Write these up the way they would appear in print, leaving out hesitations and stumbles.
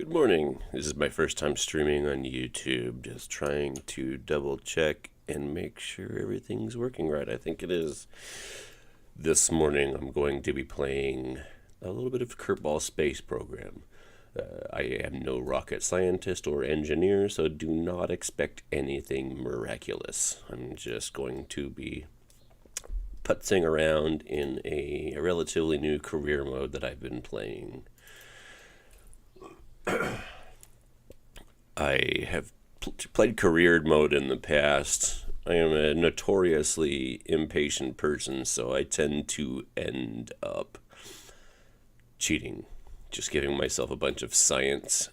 Good morning. This is my first time streaming on YouTube. Just trying to double check and make sure everything's working right. I think it is. This morning I'm going to be playing a little bit of Kerbal Space Program. I am no rocket scientist or engineer, so do not expect anything miraculous. I'm just going to be putzing around in a relatively new career mode that I've been playing. I have played career mode in the past. I am a notoriously impatient person, so I tend to end up cheating, just giving myself a bunch of science.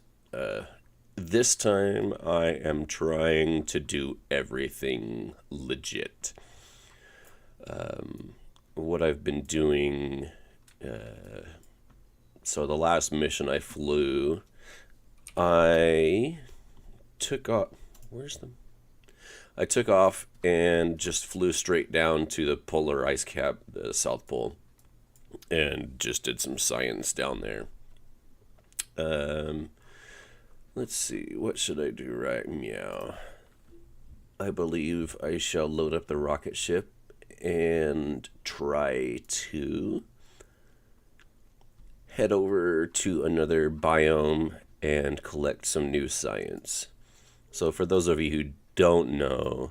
This time I am trying to do everything legit. What I've been doing, so the last mission I flew, I took off. I took off and just flew straight down to the polar ice cap, the South Pole, and just did some science down there. Let's see, what should I do right meow? I believe I shall load up the rocket ship and try to head over to another biome and collect some new science. So for those of you who don't know,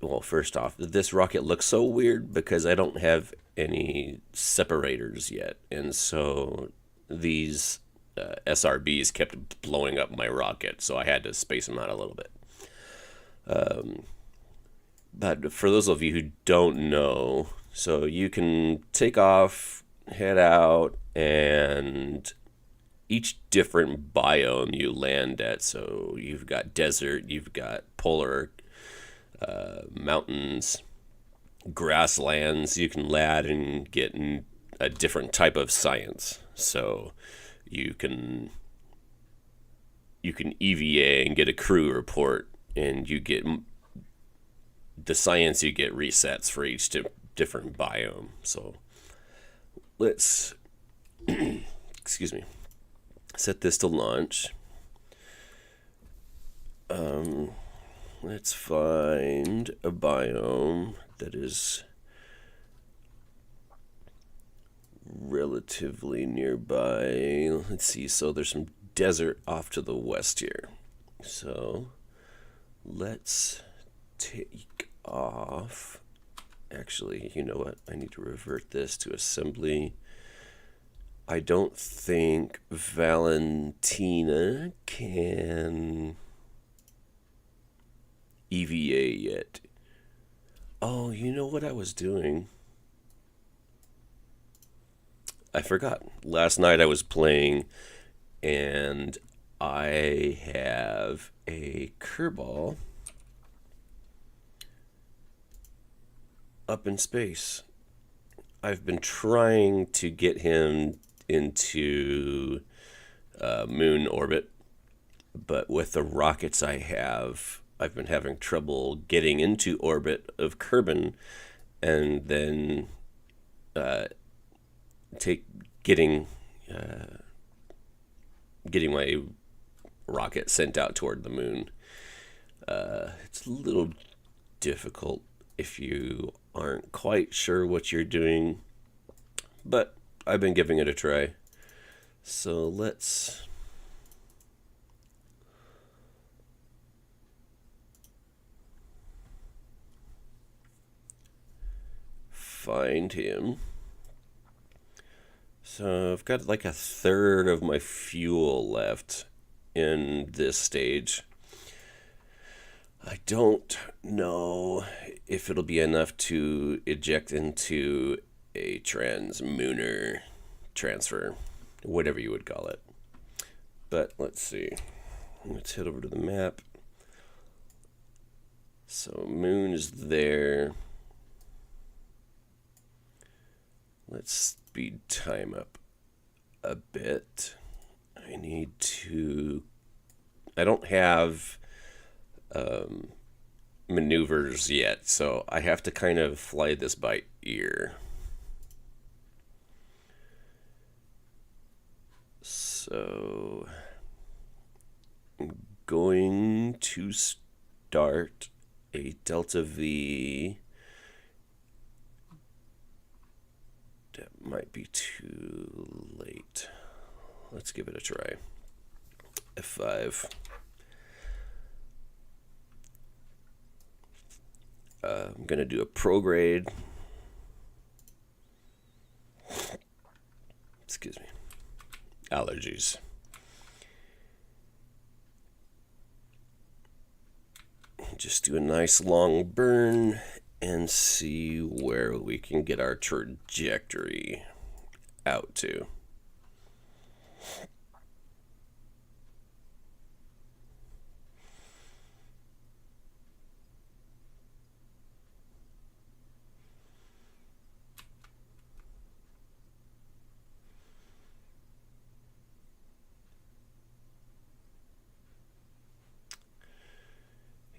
well, first off, this rocket looks so weird because I don't have any separators yet, and so these SRBs kept blowing up my rocket, so I had to space them out a little bit. But for those of you who don't know, so you can take off, head out, and each different biome you land at, so you've got desert, you've got polar, mountains, grasslands, you can land and get a different type of science. So you can EVA and get a crew report, and you get the science you get resets for each different biome. So let's excuse me, set this to launch. Let's find a biome that is relatively nearby. Let's see, so there's some desert off to the west here. So let's take off. Actually, you know what? I need to revert this to assembly. I don't think Valentina can EVA yet. Oh, you know what I was doing? I forgot. Last night I was playing, and I have a Kerbal up in space. I've been trying to get him into moon orbit, but with the rockets I have, I've been having trouble getting into orbit of Kerbin, and then getting my rocket sent out toward the moon. It's a little difficult if you aren't quite sure what you're doing, but I've been giving it a try. So let's find him. So I've got like a third of my fuel left in this stage. I don't know if it'll be enough to eject into a transmooner transfer, whatever you would call it. But let's see. Let's head over to the map. So moon is there. Let's speed time up a bit. I don't have maneuvers yet, so I have to kind of fly this by ear. So I'm going to start a delta V. That might be too late. Let's give it a try. F5. I'm going to do a prograde. Excuse me. Allergies. Just do a nice long burn and see where we can get our trajectory out to.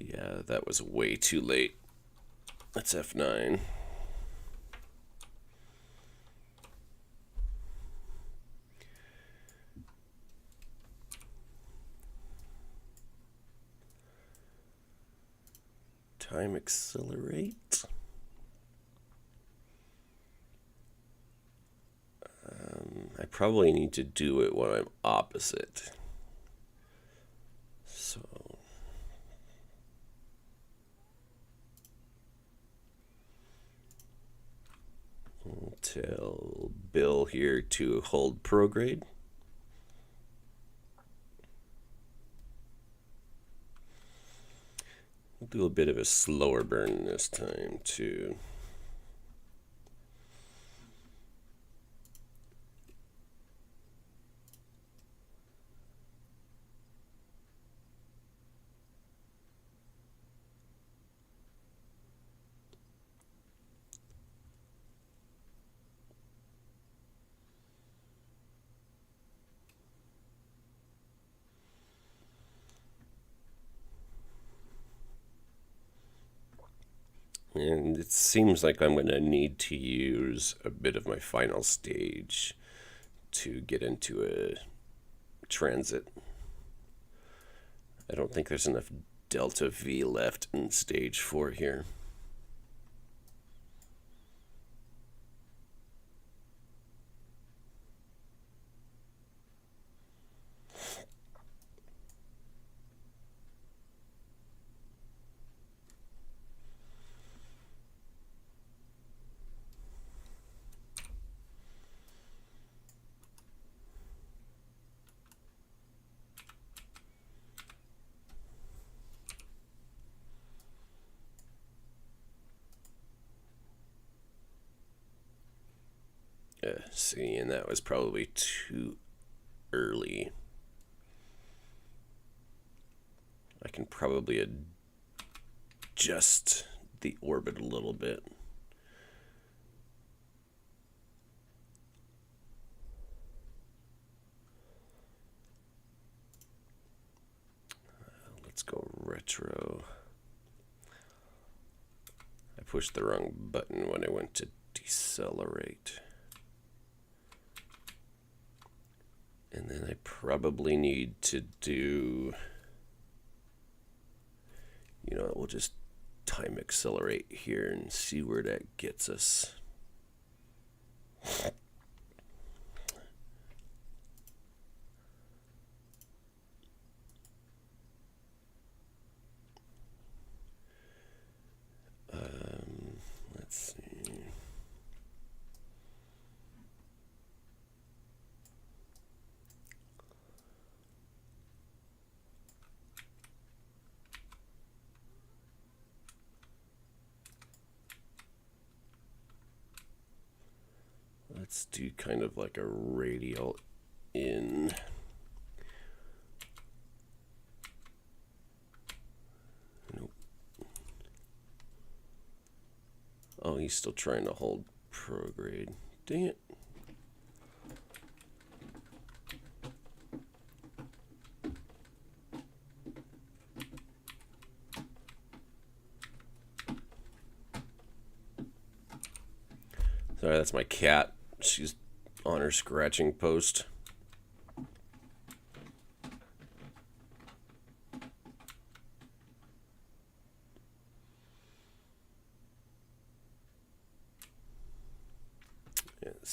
Yeah, that was way too late. Let's F9. Time accelerate. I probably need to do it when I'm opposite. So I'll tell Bill here to hold prograde. We'll do a bit of a slower burn this time too. And it seems like I'm going to need to use a bit of my final stage to get into a transit. I don't think there's enough delta V left in stage 4 here. See, and that was probably too early. I can probably adjust the orbit a little bit. Let's go retro. I pushed the wrong button when I went to decelerate. And then I probably need to do, we'll just time accelerate here and see where that gets us. Let's see. Let's do kind of like a radial in. Nope. Oh, he's still trying to hold prograde. Dang it. Sorry, that's my cat. She's on her scratching post.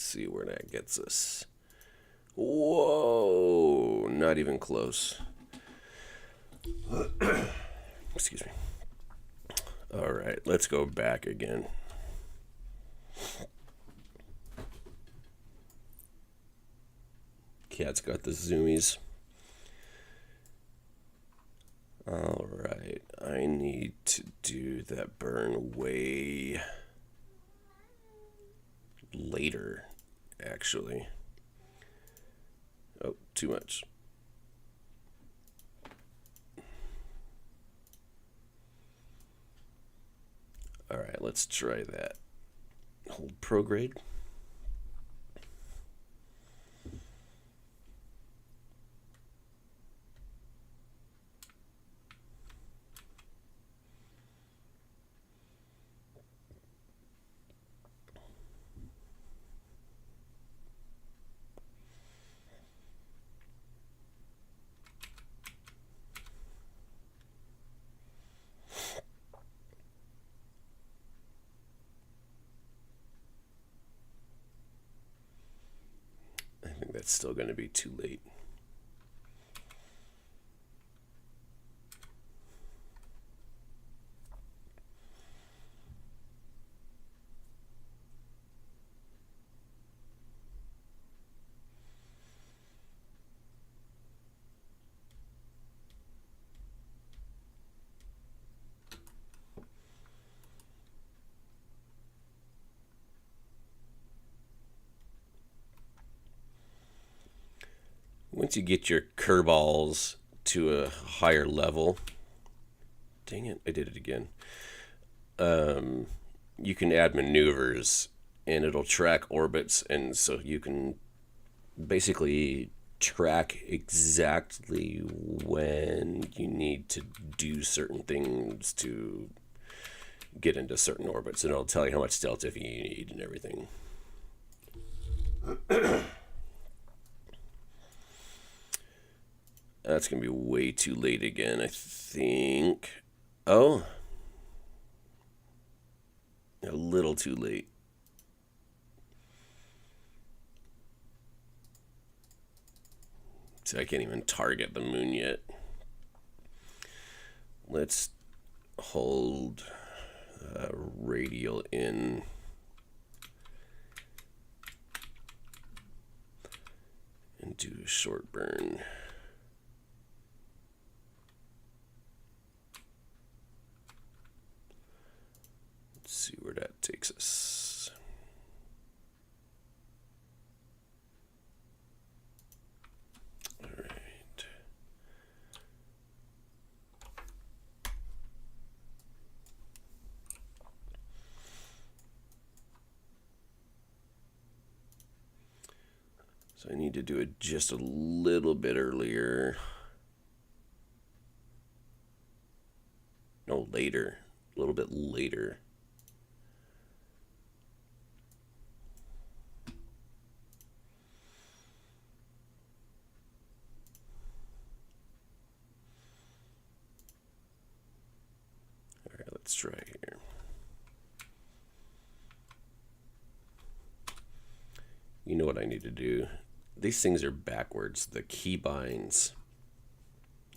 see where that gets us. Whoa, not even close. Excuse me. All right, let's go back again. Cat's got the zoomies. All right, I need to do that burn way later, actually. Oh, too much. All right, let's try that. Hold prograde. I think that's still going to be too late. Once you get your Kerbals to a higher level, dang it, I did it again. You can add maneuvers and it'll track orbits, and so you can basically track exactly when you need to do certain things to get into certain orbits, and it'll tell you how much delta you need and everything. That's going to be way too late again, I think. Oh. A little too late. So I can't even target the moon yet. Let's hold radial in. And do a short burn. See where that takes us. All right. So I need to do it just a little bit earlier. No, later. A little bit later. Let's try here. You know what I need to do? These things are backwards. The keybinds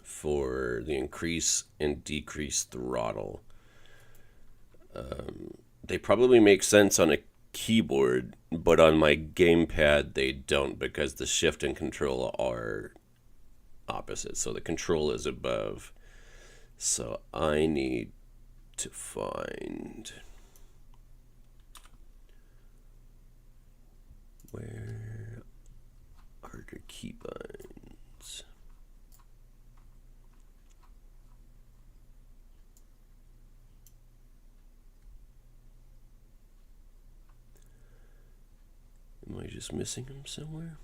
for the increase and decrease throttle. They probably make sense on a keyboard, but on my gamepad they don't, because the shift and control are opposite. So the control is above. So I need to find where are the keybinds. Am I just missing them somewhere?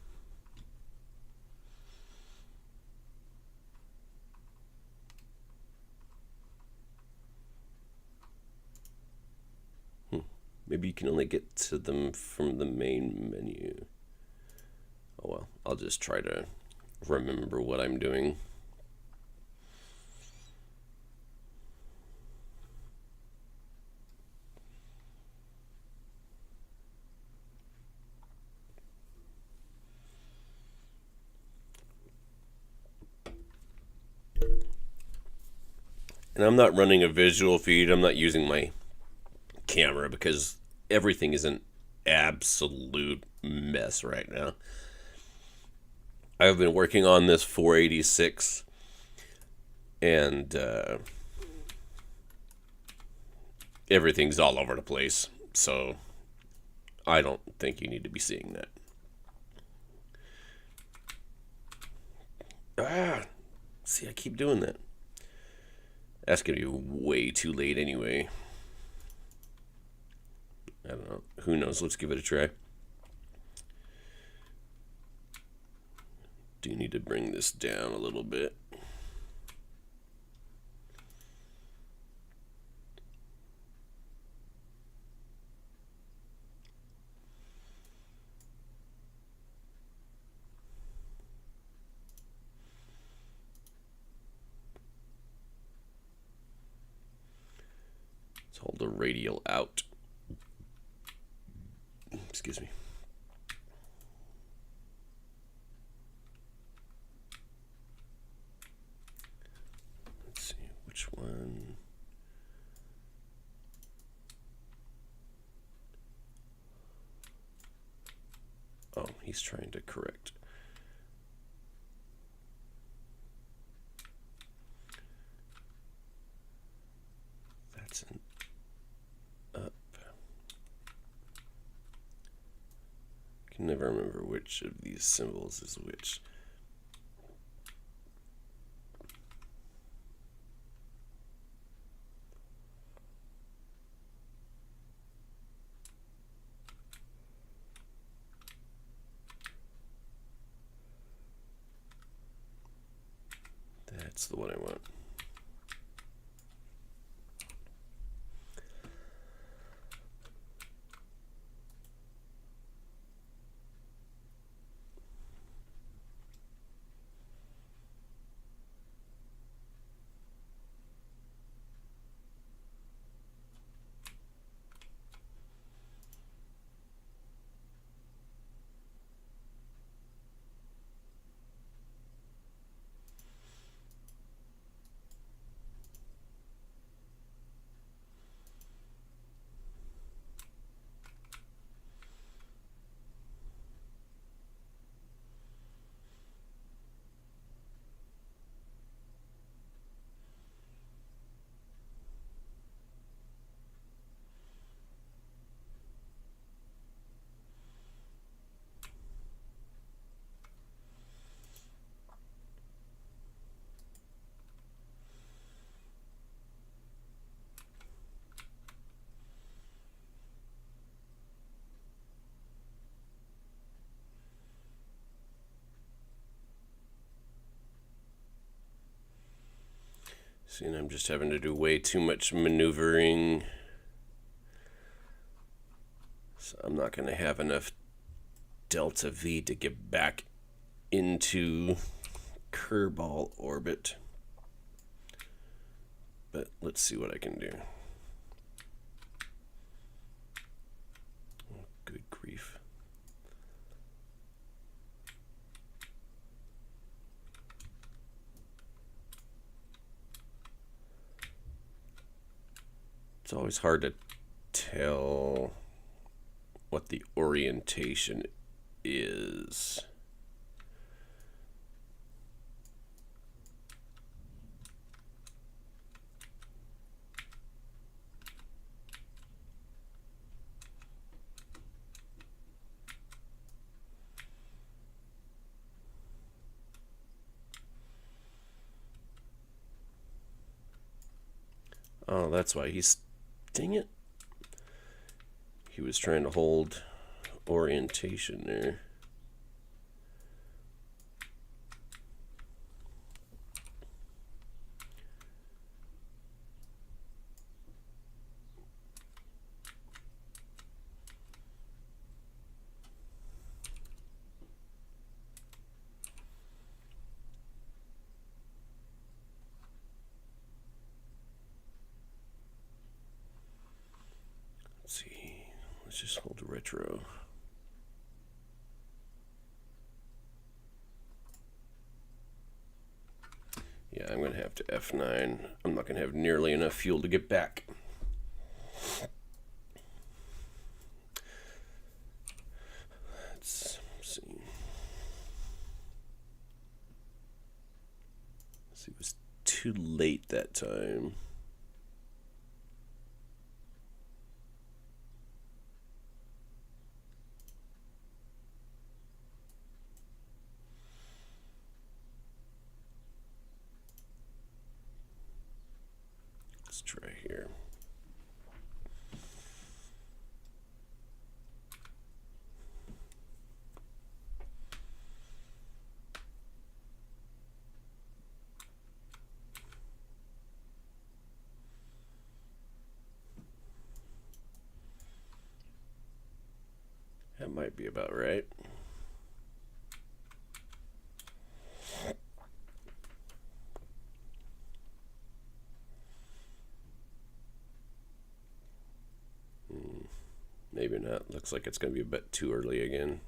Maybe you can only get to them from the main menu. Oh well, I'll just try to remember what I'm doing. And I'm not running a visual feed. I'm not using my camera because everything is an absolute mess right now. I've been working on this 486 and everything's all over the place. So I don't think you need to be seeing that. See, I keep doing that. That's going to be way too late anyway. I don't know. Who knows? Let's give it a try. Do need to bring this down a little bit. Let's hold the radial out. Excuse me. Let's see which one. Oh, he's trying to correct. That's an up. I can never remember which of these symbols is which. That's the one I want. See, and I'm just having to do way too much maneuvering. So I'm not going to have enough delta V to get back into Kerbal orbit. But let's see what I can do. Oh, good grief. It's always hard to tell what the orientation is. Oh, that's why he's... Dang it. He was trying to hold orientation there. Let's see. Let's just hold retro. Yeah, I'm going to have to F9. I'm not going to have nearly enough fuel to get back. Let's see. It was too late that time. Let's try here. That might be about right. Maybe not. Looks like it's going to be a bit too early again.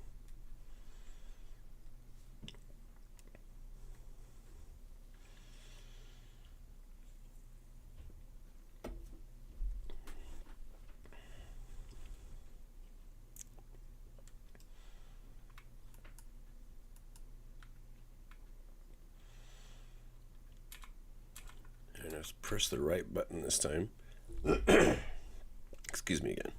And let's press the right button this time. Excuse me again.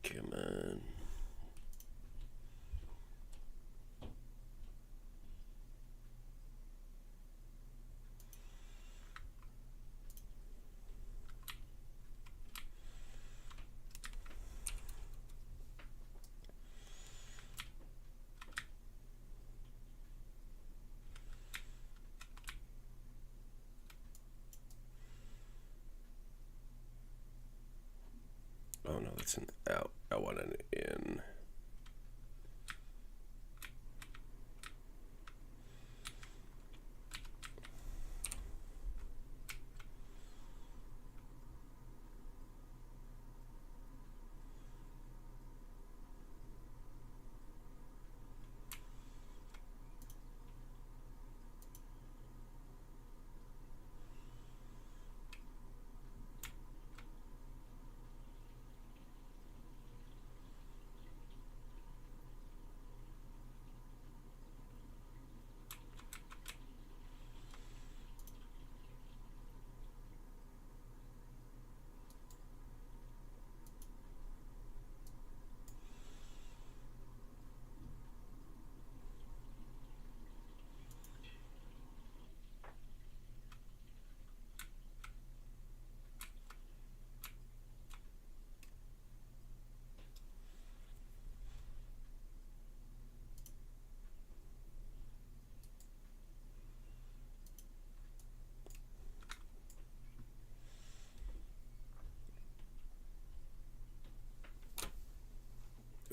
Come on. Oh no, that's an out. I want an in.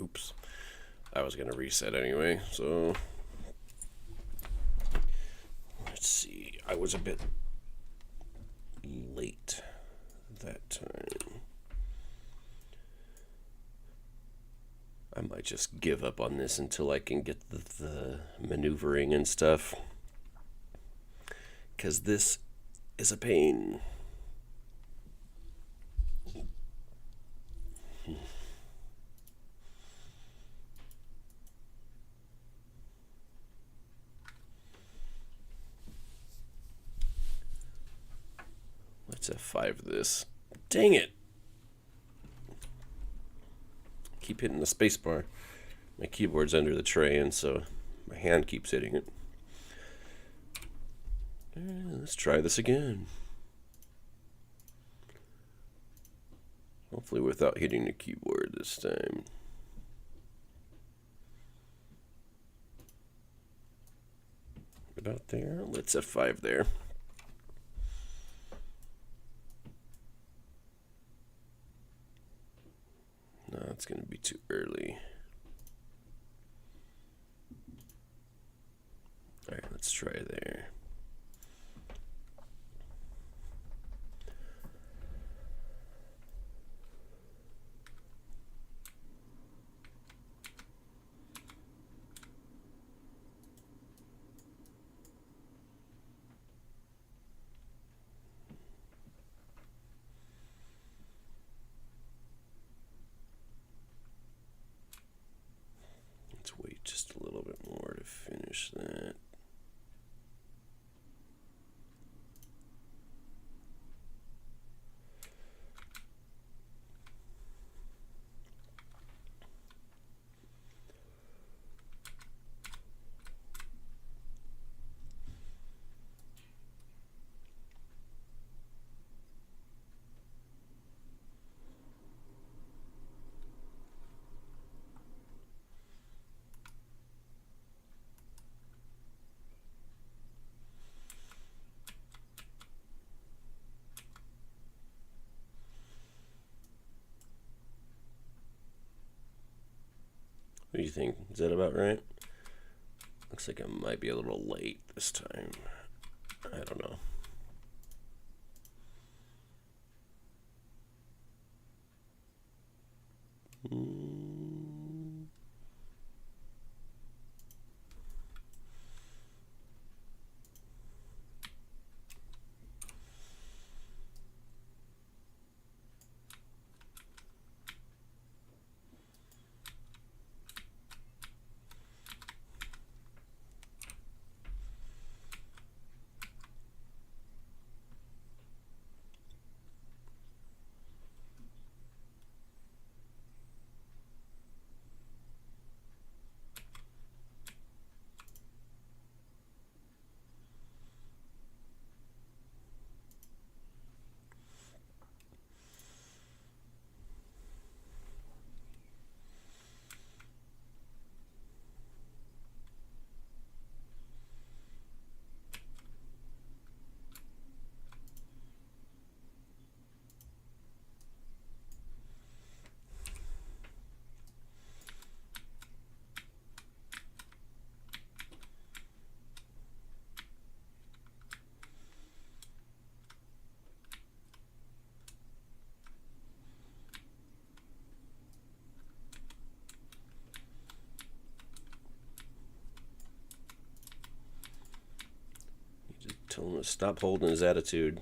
Oops. I was going to reset anyway, so let's see. I was a bit late that time. I might just give up on this until I can get the maneuvering and stuff, because this is a pain. Let's F5 this. Dang it! Keep hitting the spacebar. My keyboard's under the tray, and so my hand keeps hitting it. Let's try this again. Hopefully without hitting the keyboard this time. About there. Let's F5 there. No, it's going to be too early. All right, let's try there. What do you think? Is that about right? Looks like it might be a little late this time. I don't know. Tell him to stop holding his attitude.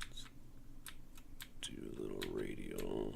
Let's do a little radio.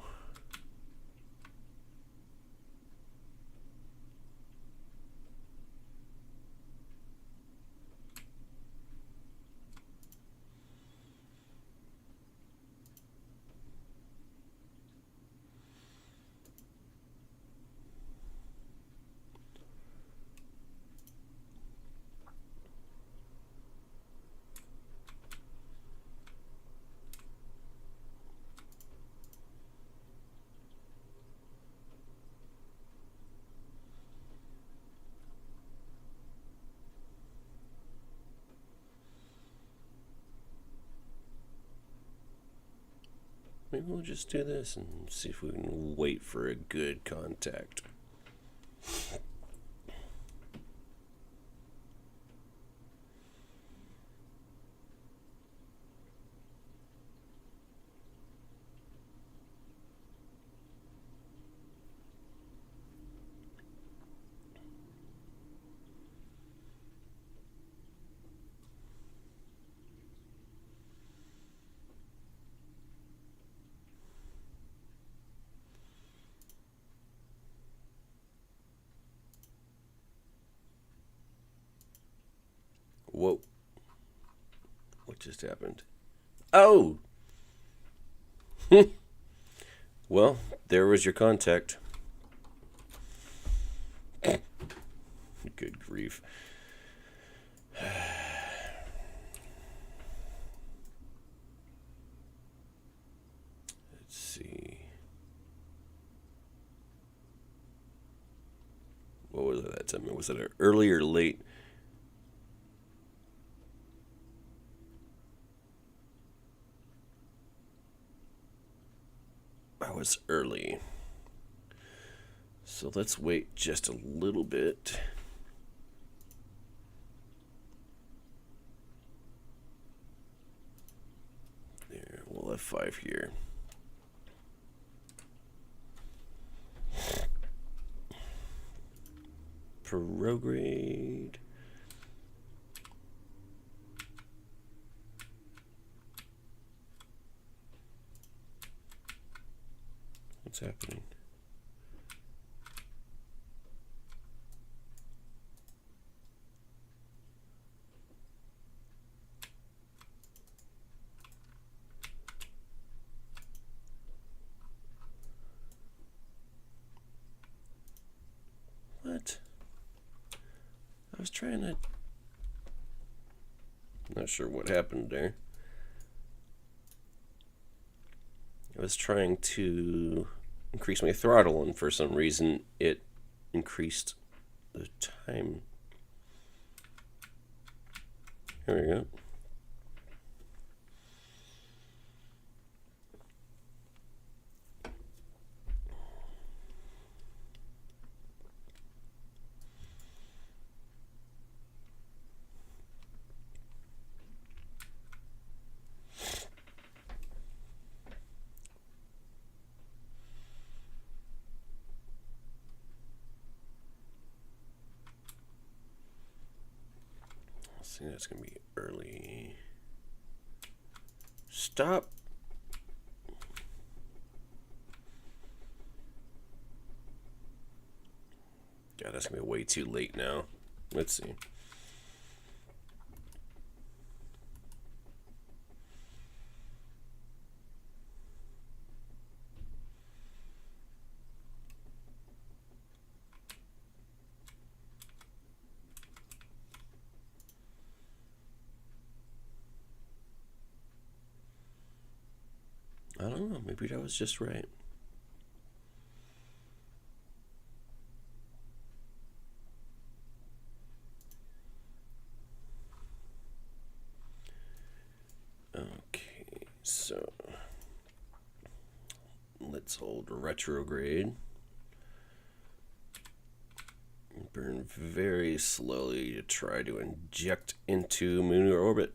Maybe we'll just do this and see if we can wait for a good contact. Whoa. What just happened? Oh! Well, there was your contact. Good grief. Let's see. What was it that time? Was it an early or late? I was early. So let's wait just a little bit. There, we'll F5 here. Prograde. What's happening? What? I was trying to... Not sure what happened there. I was trying to increase my throttle, and for some reason it increased the time. Here we go. I think that's going to be early. Stop. God, that's going to be way too late now. Let's see. I don't know, maybe that was just right. Okay, so let's hold retrograde. Burn very slowly to try to inject into lunar orbit.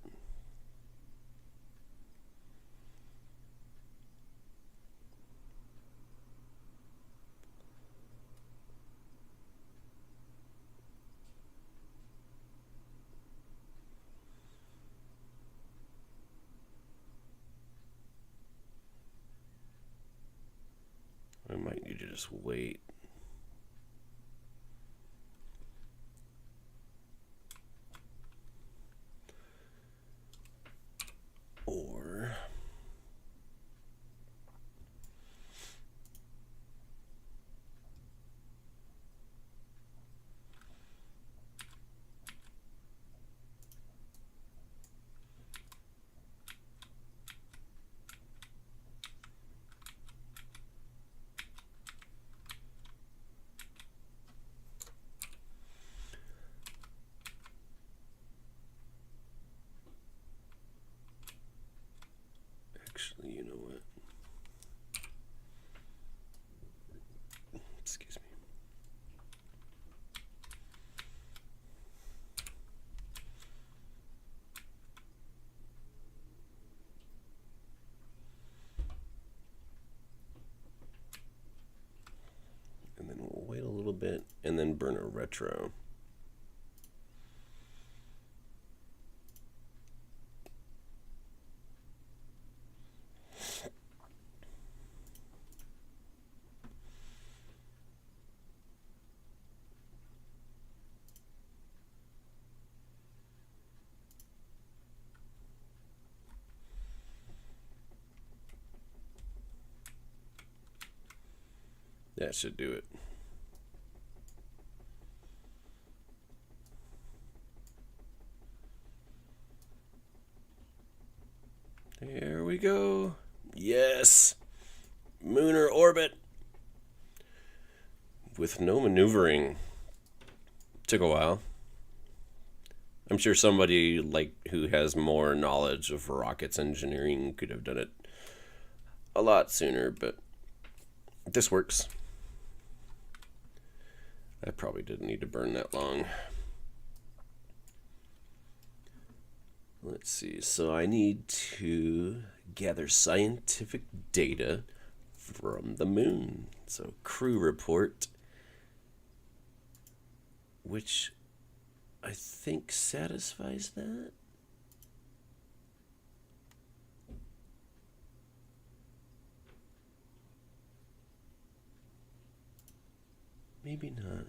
I might need to just wait. Or actually, you know what? Excuse me. And then we'll wait a little bit and then burn a retro. That should do it. There we go. Yes. Lunar orbit. With no maneuvering. Took a while. I'm sure somebody like who has more knowledge of rockets engineering could have done it a lot sooner, but this works. I probably didn't need to burn that long. Let's see. So I need to gather scientific data from the moon. So crew report, which I think satisfies that. Maybe not.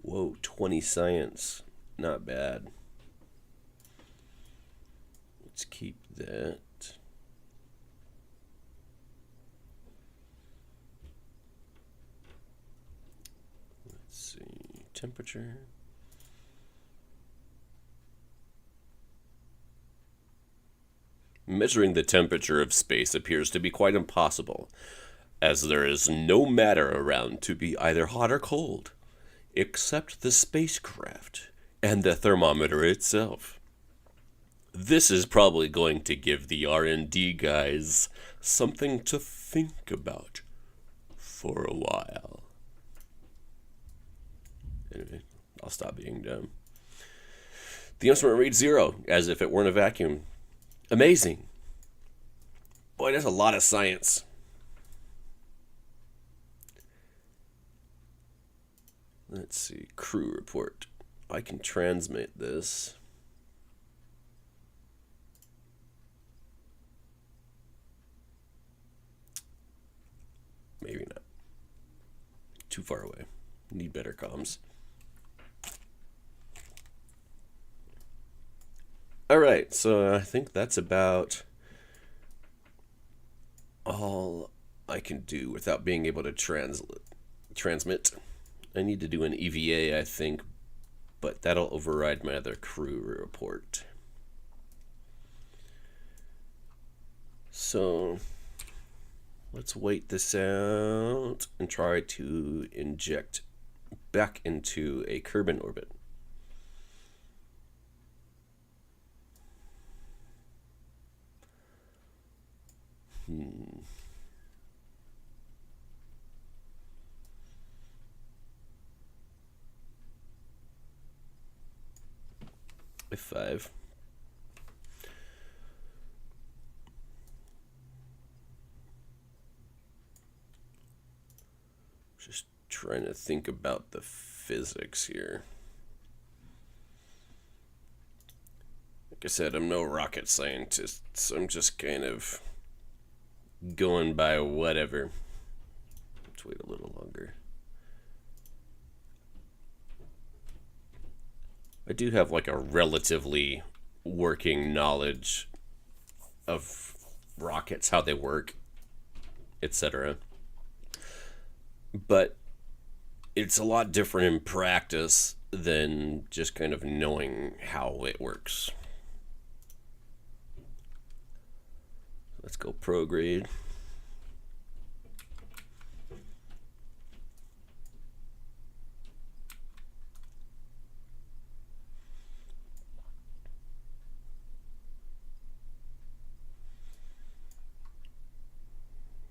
Whoa, 20 science. Not bad. Let's keep that. Let's see. Temperature. Measuring the temperature of space appears to be quite impossible, as there is no matter around to be either hot or cold, except the spacecraft and the thermometer itself. This is probably going to give the R&D guys something to think about for a while. Anyway, I'll stop being dumb. The instrument reads 0, as if it weren't a vacuum. Amazing. Boy, that's a lot of science. Let's see, crew report. I can transmit this. Maybe not. Too far away. Need better comms. Alright, so I think that's about all I can do without being able to transmit. I need to do an EVA, I think, but that'll override my other crew report. So let's wait this out and try to inject back into a Kerbal orbit. F5. Just trying to think about the physics here. Like I said, I'm no rocket scientist, so I'm just kind of going by whatever. Let's wait a little longer. I do have like a relatively working knowledge of rockets, how they work, etc. But it's a lot different in practice than just kind of knowing how it works. Let's go prograde.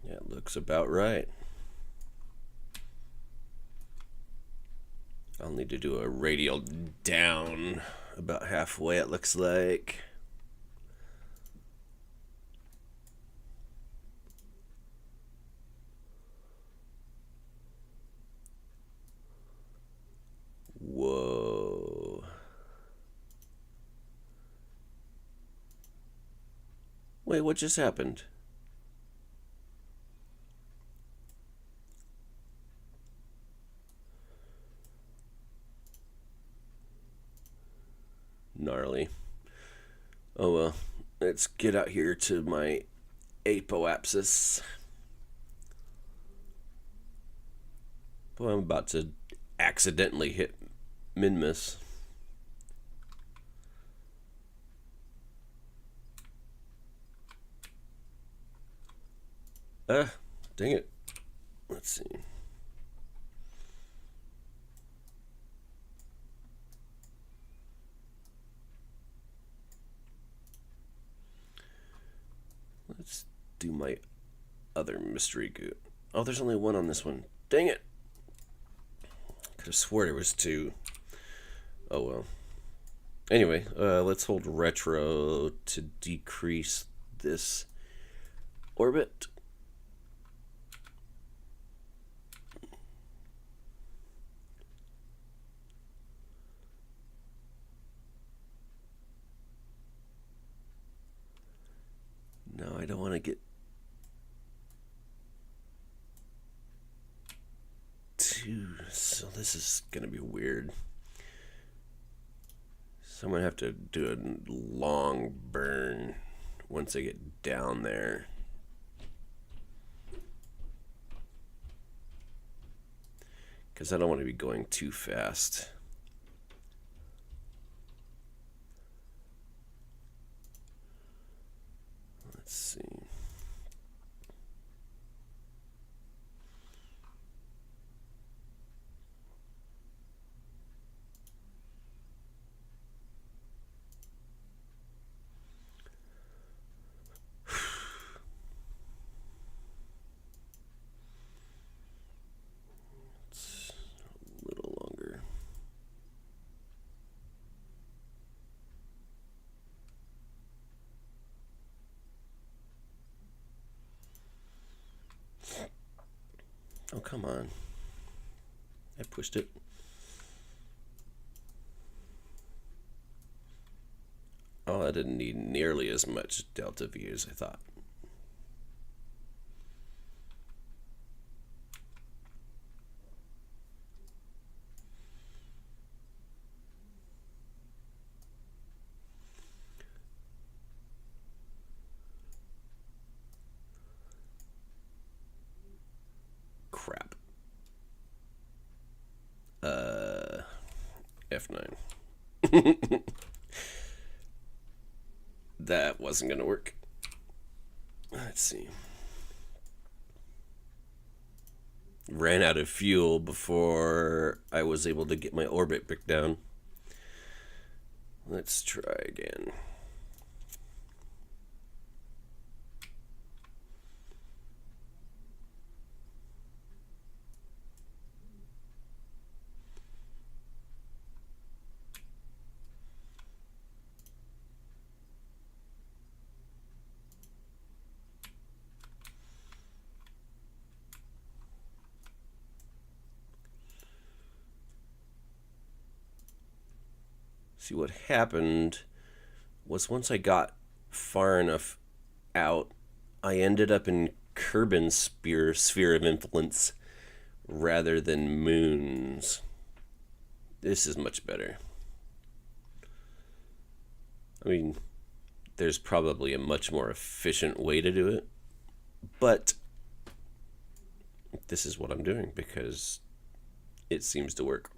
Yeah, it looks about right. I'll need to do a radial down about halfway, it looks like. Whoa. Wait, what just happened? Gnarly. Oh well, let's get out here to my apoapsis. Boy, I'm about to accidentally hit min-miss. Dang it. Let's see. Let's do my other mystery goo. Oh, there's only one on this one. Dang it. Could have swore there was two. Oh well. Anyway, let's hold retro to decrease this orbit. No, I don't want to get too... So this is going to be weird. So I'm going to have to do a long burn once I get down there. Because I don't want to be going too fast. Let's see. It's a little longer. Oh, come on. I pushed it. Oh, I didn't need nearly as much delta V as I thought. Crap. F9. That wasn't going to work. Let's see. Ran out of fuel before I was able to get my orbit back down. Let's try again. See, what happened was once I got far enough out, I ended up in Kerbin's sphere of influence rather than Moon's. This is much better. I mean, there's probably a much more efficient way to do it, but this is what I'm doing because it seems to work.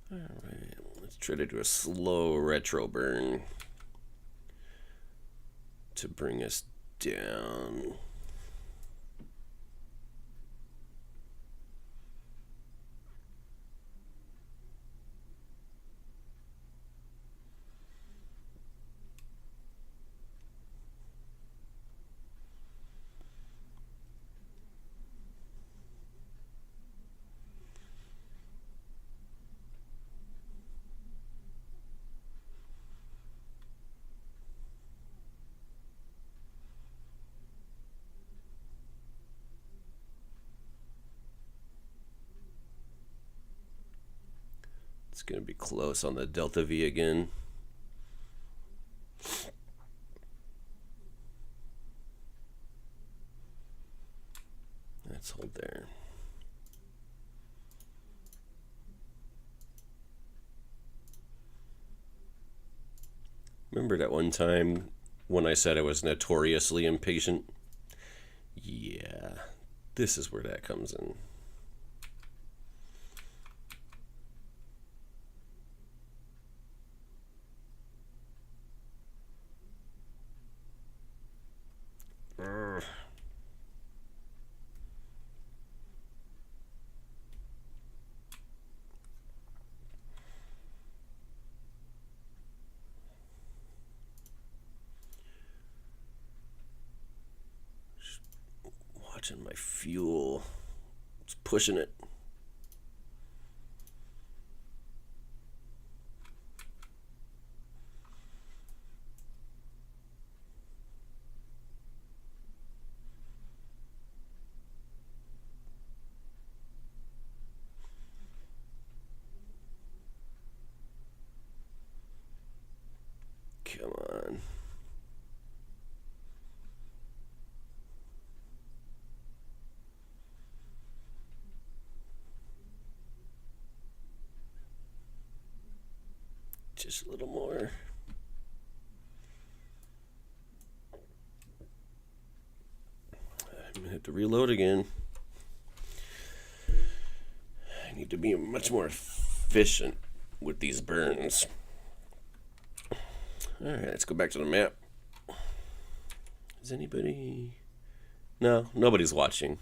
Alright, let's try to do a slow retro burn to bring us down. It's going to be close on the delta V again. Let's hold there. Remember that one time when I said I was notoriously impatient? Yeah, this is where that comes in. Watching my fuel. It's pushing it. Come on. Just a little more. I'm gonna have to reload again. I need to be much more efficient with these burns. Alright, let's go back to the map. Is anybody... No, nobody's watching,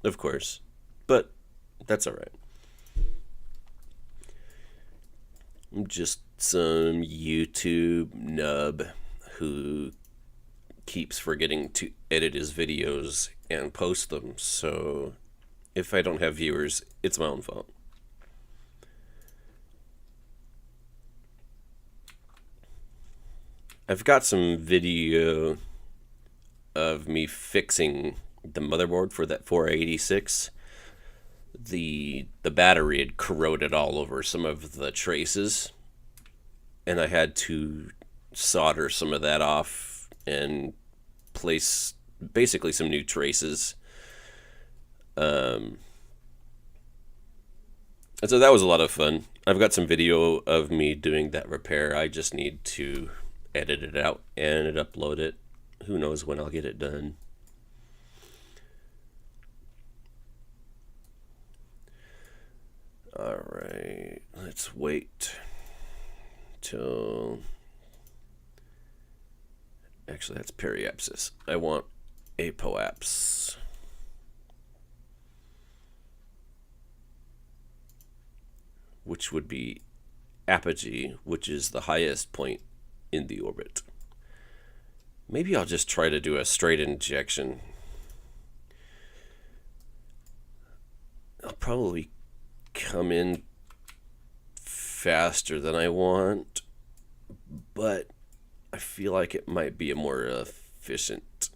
of course. But that's alright. I'm just some YouTube nub who keeps forgetting to edit his videos and post them, so if I don't have viewers, it's my own fault. I've got some video of me fixing the motherboard for that 486. The battery had corroded all over some of the traces, and I had to solder some of that off and place basically some new traces. And so that was a lot of fun. I've got some video of me doing that repair. I just need to edit it out and upload it. Who knows when I'll get it done. Alright, let's wait till... Actually, that's periapsis. I want apoapse. Which would be apogee, which is the highest point in the orbit. Maybe I'll just try to do a straight injection. I'll probably come in faster than I want, but I feel like it might be a more efficient.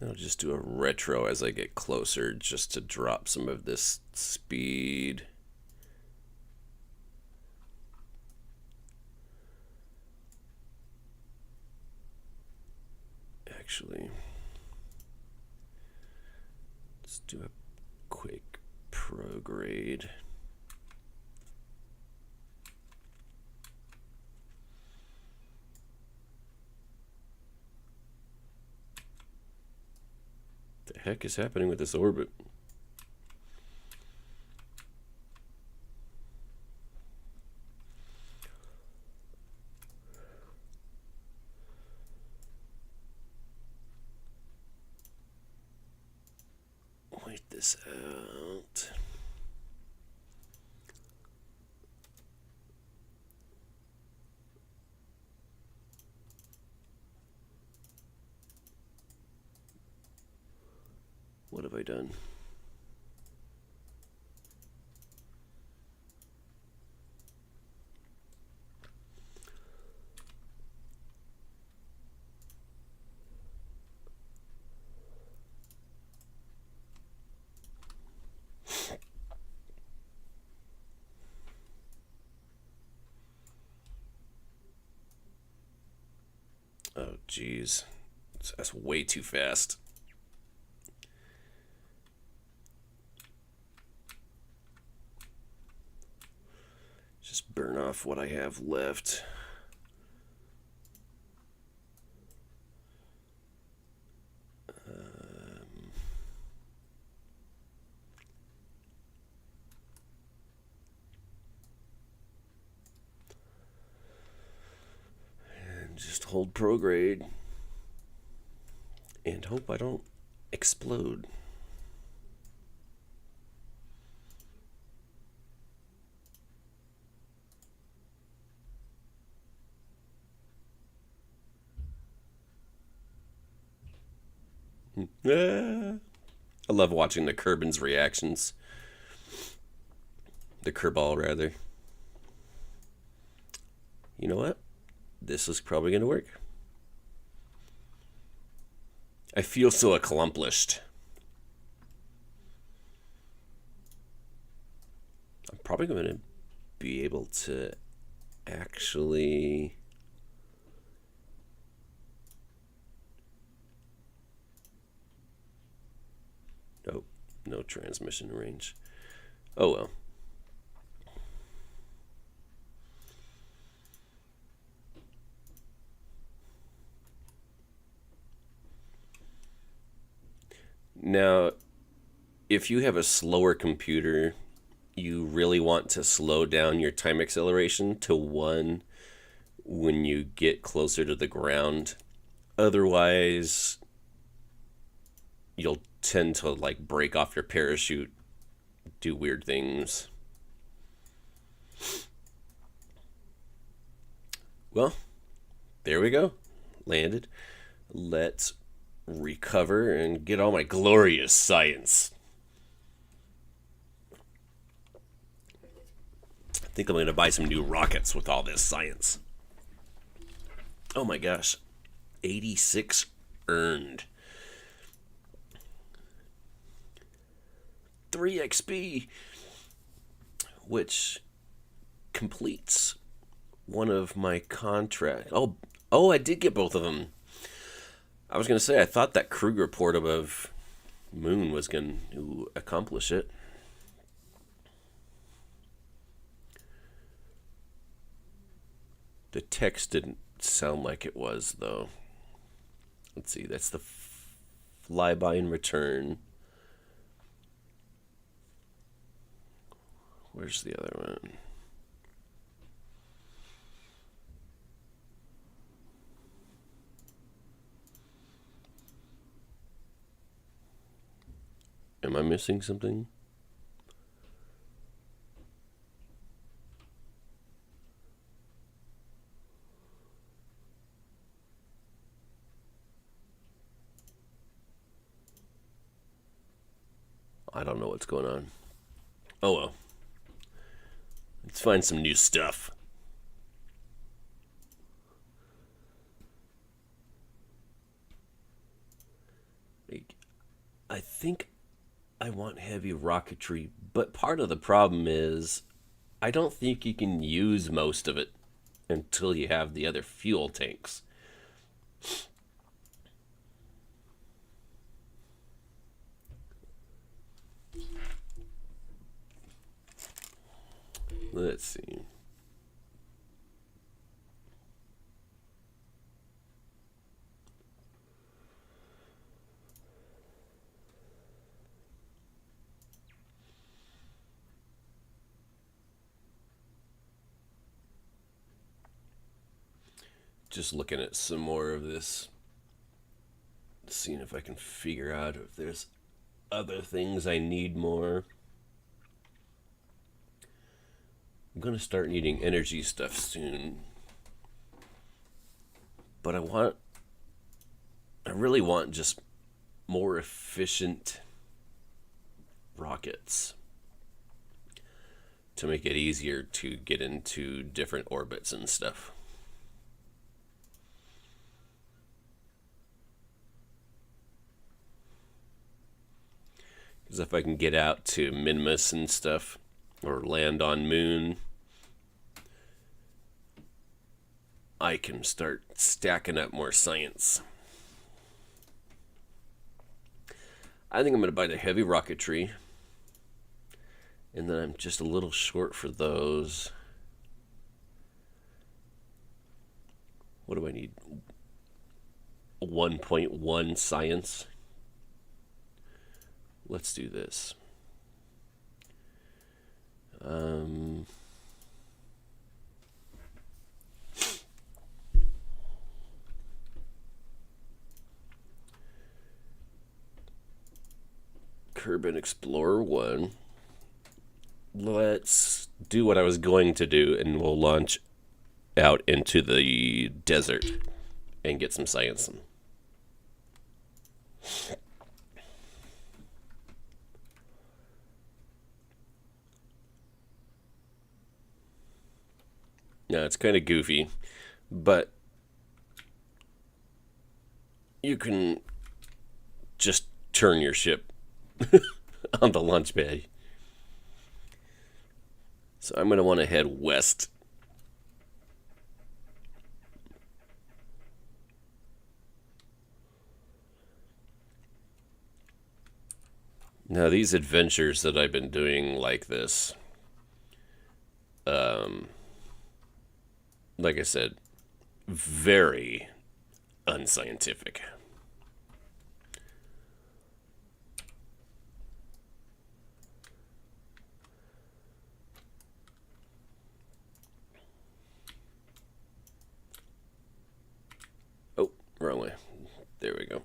I'll just do a retro as I get closer just to drop some of this speed. Actually, let's do a quick prograde. The heck is happening with this orbit? Wait this out. What have I done? Oh, geez. That's way too fast. Just burn off what I have left. And just hold prograde and hope I don't explode. I love watching the Kerbin's reactions. The Kerbal, rather. You know what? This is probably going to work. I feel so accomplished. I'm probably going to be able to actually No transmission range. Oh well. Now, if you have a slower computer, you really want to slow down your time acceleration to 1 when you get closer to the ground. Otherwise, you'll tend to like break off your parachute, do weird things. Well, there we go. Landed. Let's recover and get all my glorious science. I think I'm going to buy some new rockets with all this science. Oh my gosh. 86 earned. 3 XP, which completes one of my contracts. Oh, I did get both of them. I was going to say, I thought that Kruger port above Moon was going to accomplish it. The text didn't sound like it was, though. Let's see, that's the flyby and return. Where's the other one? Am I missing something? I don't know what's going on. Oh well. Let's find some new stuff. I think I want heavy rocketry, but part of the problem is I don't think you can use most of it until you have the other fuel tanks. Let's see. Just looking at some more of this, seeing if I can figure out if there's other things I need more. I'm going to start needing energy stuff soon. But I really want just more efficient rockets to make it easier to get into different orbits and stuff. Because if I can get out to Minimus and stuff, or land on Moon, I can start stacking up more science. I think I'm going to buy the heavy rocketry. And then I'm just a little short for those. What do I need? 1.1 science. Let's do this. Kerbal Explorer 1. Let's do what I was going to do, and we'll launch out into the desert and get some science. Now, it's kind of goofy, but you can just turn your ship on the launch pad. So I'm going to want to head west. Now, these adventures that I've been doing like this, like I said, very unscientific. Oh, wrong way. There we go.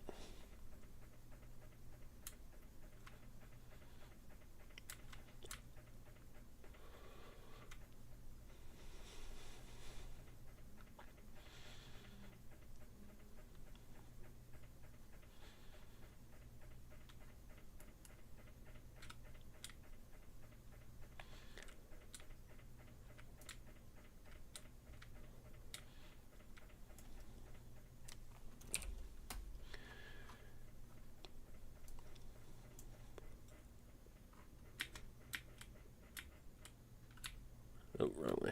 Oh, wrong way.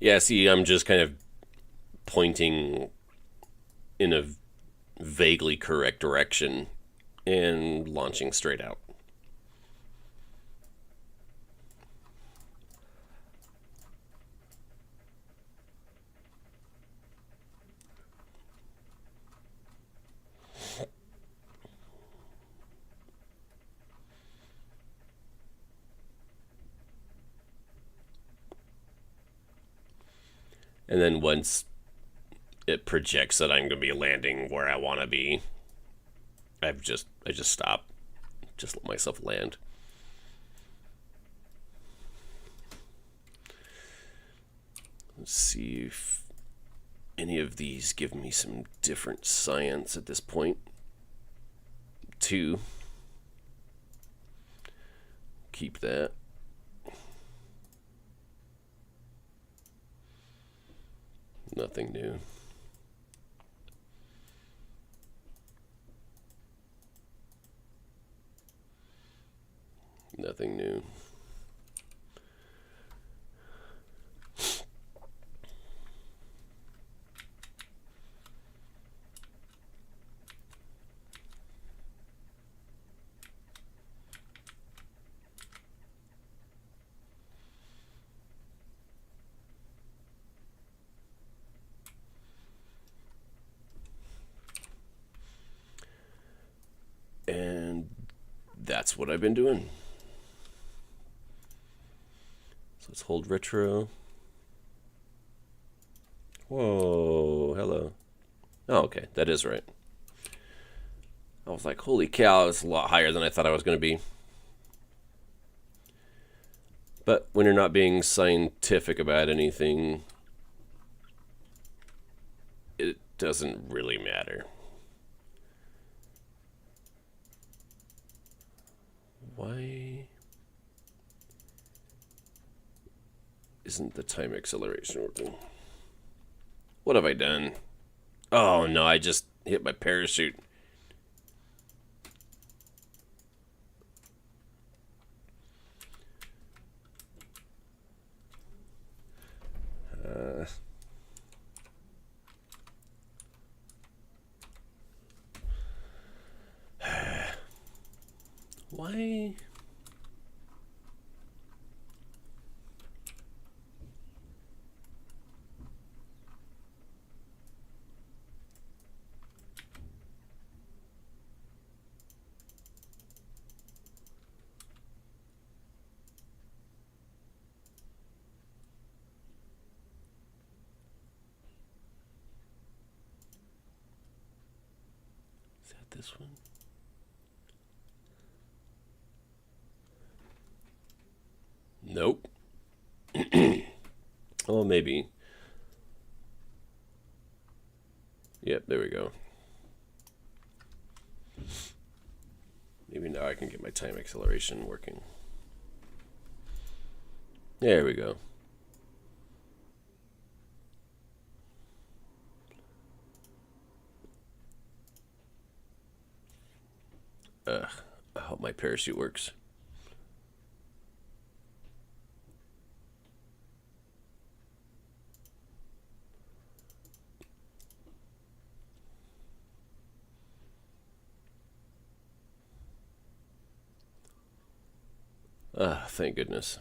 Yeah, see, I'm just kind of pointing in a vaguely correct direction and launching straight out. And then once it projects that I'm going to be landing where I want to be, I just stop. Just let myself land. Let's see if any of these give me some different science at this point. 2. Keep that. Nothing new. Nothing new. And that's what I've been doing. So let's hold retro. Whoa, hello. Oh, okay, that is right. I was like, holy cow, it's a lot higher than I thought I was going to be. But when you're not being scientific about anything, it doesn't really matter. Why isn't the time acceleration working? What have I done? Oh no, I just hit my parachute. Why? Is that this one? Nope. Oh, maybe. Yep, there we go. Maybe now I can get my time acceleration working. There we go. I hope my parachute works. Thank goodness.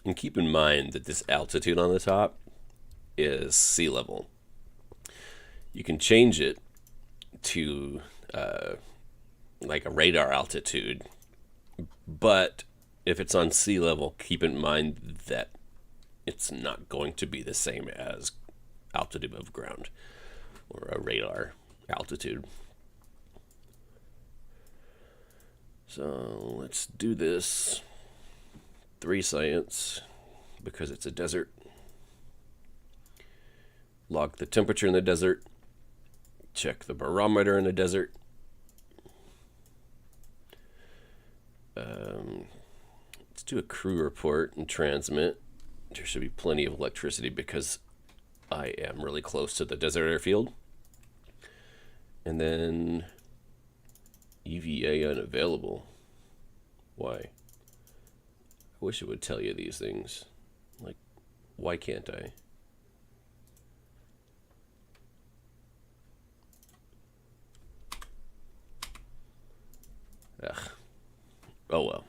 And keep in mind that this altitude on the top is sea level. You can change it to like a radar altitude, but if it's on sea level, keep in mind that it's not going to be the same as altitude above ground or a radar altitude. So let's do this. 3 science, because it's a desert. Log the temperature in the desert. Check the barometer in the desert. Let's do a crew report and transmit. There should be plenty of electricity because I am really close to the desert airfield. And then EVA unavailable. Why? I wish it would tell you these things. Like, why can't I? Ugh. Oh well.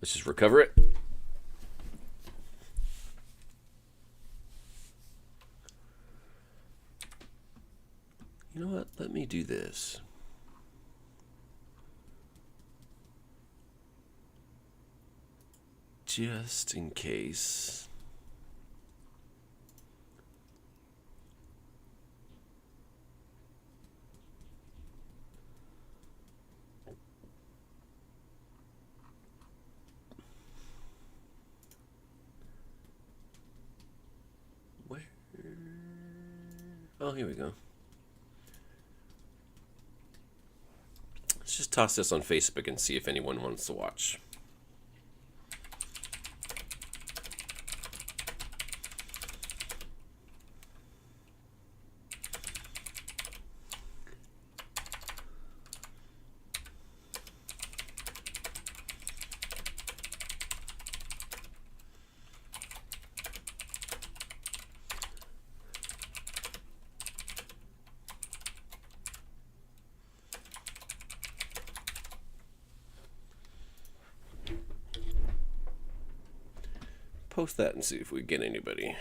Let's just recover it. You know what? Let me do this. Just in case. Where? Oh, here we go. Let's just toss this on Facebook and see if anyone wants to watch. Post that and see if we get anybody.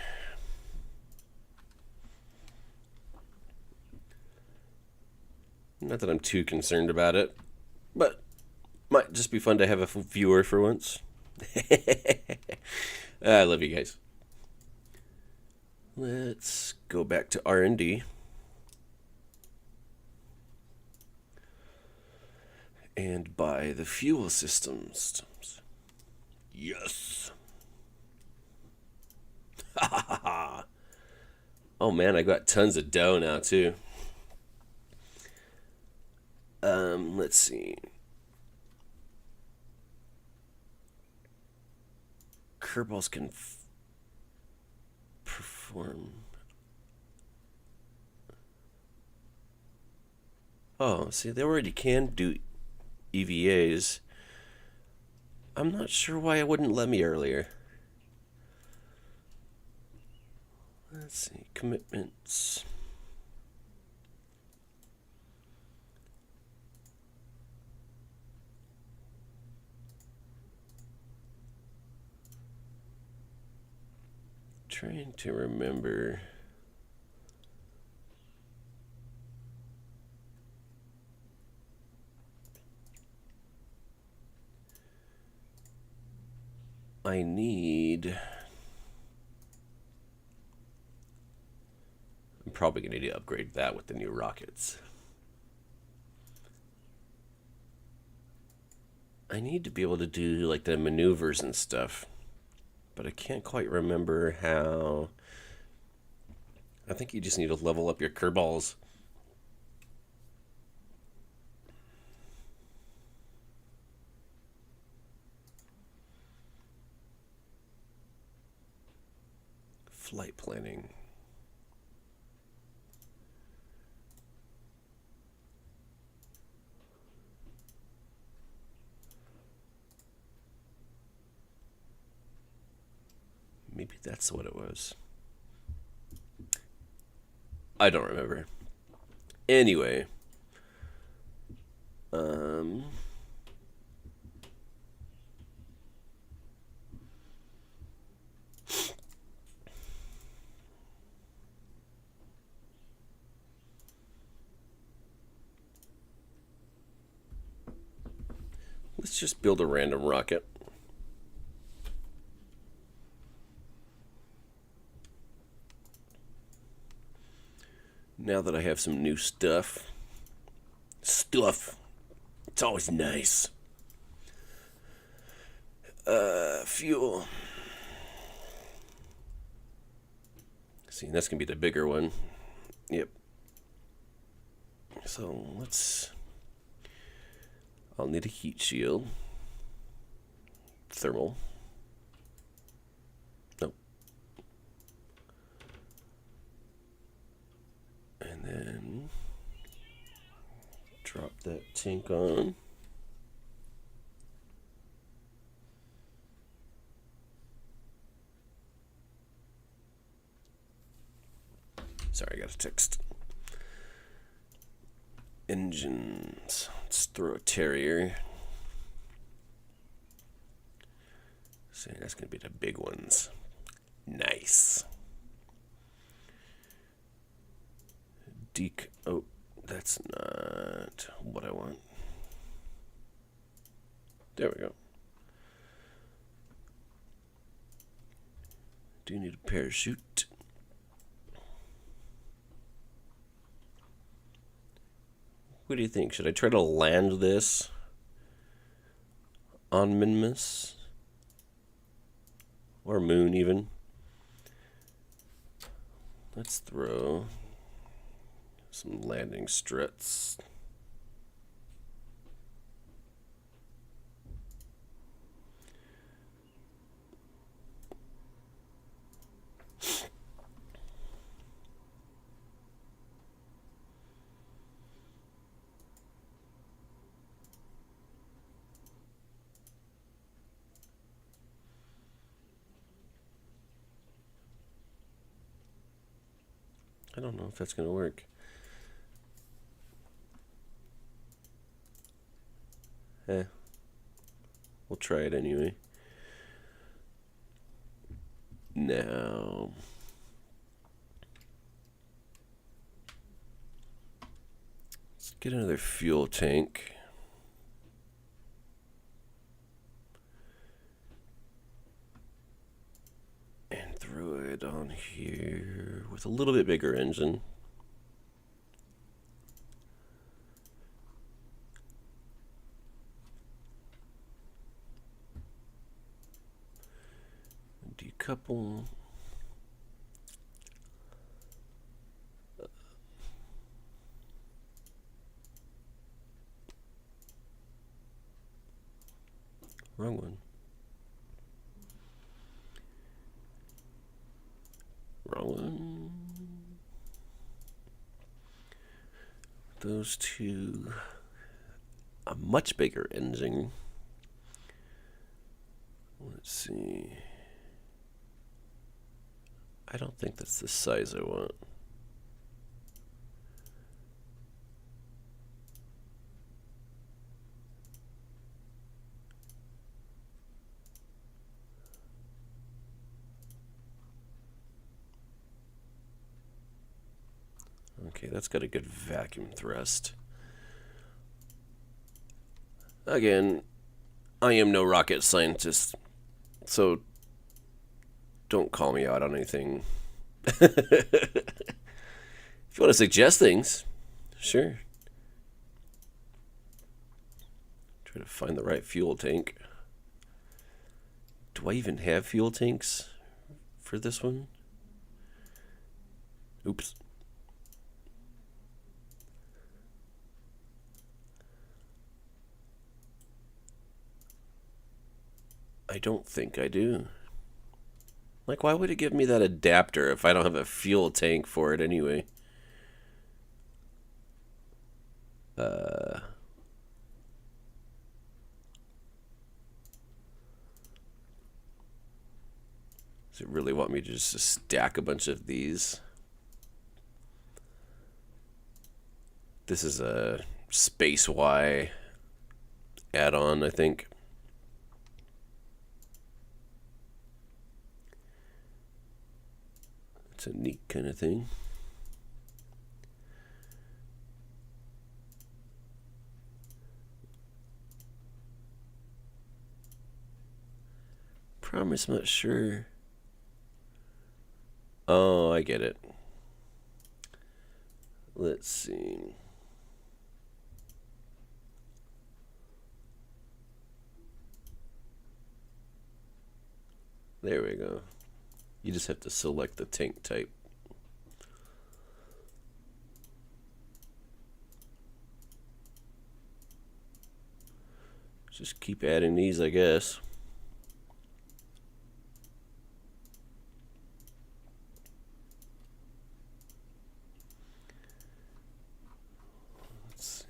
Not that I'm too concerned about it, but might just be fun to have a viewer for once. I love you guys. Let's go back to R&D. And buy the fuel systems. Yes. Oh man, I got tons of dough now too. Let's see. Kerbals can perform. Oh, see, they already can do EVAs. I'm not sure why it wouldn't let me earlier. Let's see, commitments. Trying to remember. I need probably going to need to upgrade that with the new rockets. I need to be able to do like the maneuvers and stuff, but I can't quite remember how. I think you just need to level up your Kerbals. Flight planning. Maybe that's what it was. I don't remember. Anyway. Let's just build a random rocket. Now that I have some new stuff. It's always nice. Fuel. See, that's going to be the bigger one. Yep. So, I'll need a heat shield. Thermal. Nope. And then drop that tank on. Sorry, I got a text. Engines. Let's throw a Terrier. See, that's going to be the big ones. Nice. Oh, that's not what I want. There we go. Do you need a parachute? What do you think? Should I try to land this on Minmus? Or Moon, even? Let's throw some landing struts. I don't know if that's going to work. We'll try it anyway. Now, let's get another fuel tank. And throw it on here with a little bit bigger engine. Decouple. Wrong one. Wrong one. Those two. A much bigger engine. Let's see. I don't think that's the size I want. Okay, that's got a good vacuum thrust. Again, I am no rocket scientist, so don't call me out on anything. If you want to suggest things, sure. Try to find the right fuel tank. Do I even have fuel tanks for this one? Oops. I don't think I do. Like, why would it give me that adapter if I don't have a fuel tank for it anyway? Does it really want me to just stack a bunch of these? This is a Space Y add-on, I think. It's a neat kind of thing. Promise, I'm not sure. Oh, I get it. Let's see. There we go. You just have to select the tank type. Just keep adding these, I guess. Let's see.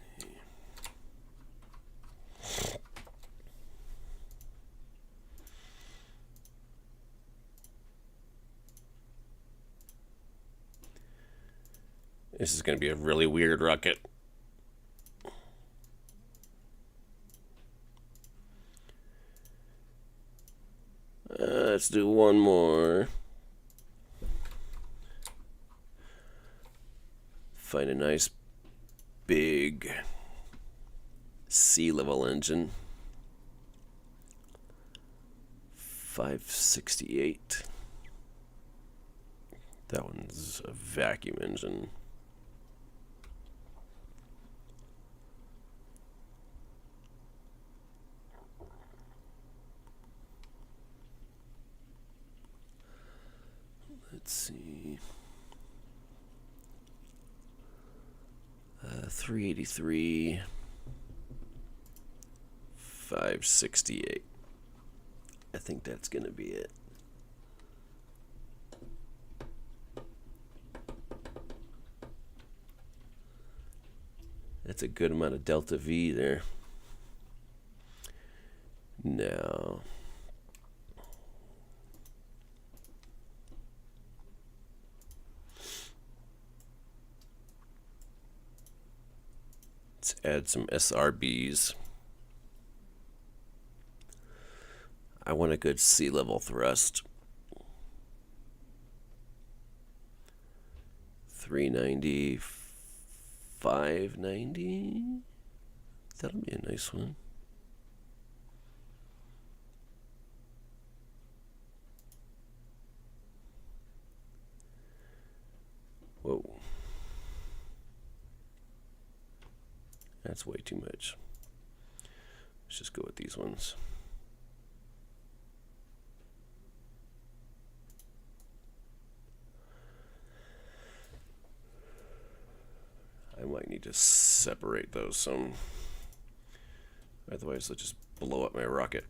This is going to be a really weird rocket. Let's do one more. Find a nice big sea level engine. 568. That one's a vacuum engine. Let's see. 383. 568. I think that's going to be it. That's a good amount of delta V there. Now, let's add some SRBs. I want a good sea level thrust. 390, 590. That'll be a nice one. Whoa. That's way too much. Let's just go with these ones. I might need to separate those some. Otherwise, they'll just blow up my rocket.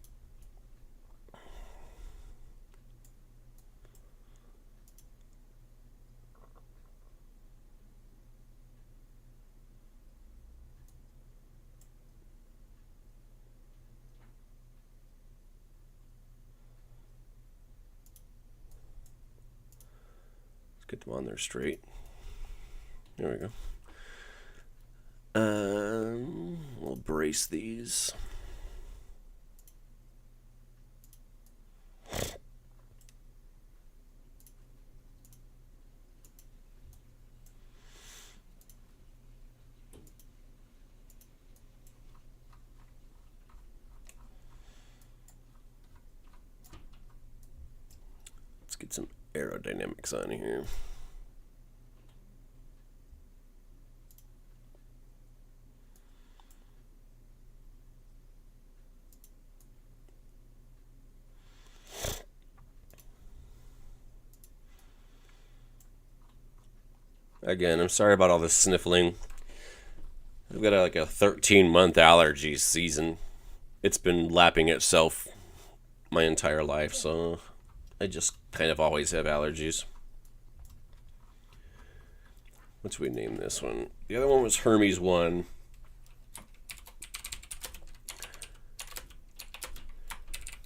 Let's get them on there straight. There we go. We'll brace these. Let's get some aerodynamics on here. Again, I'm sorry about all this sniffling. I've got like a 13-month allergy season. It's been lapping itself my entire life, so I just kind of always have allergies. What should we name this one? The other one was Hermes 1.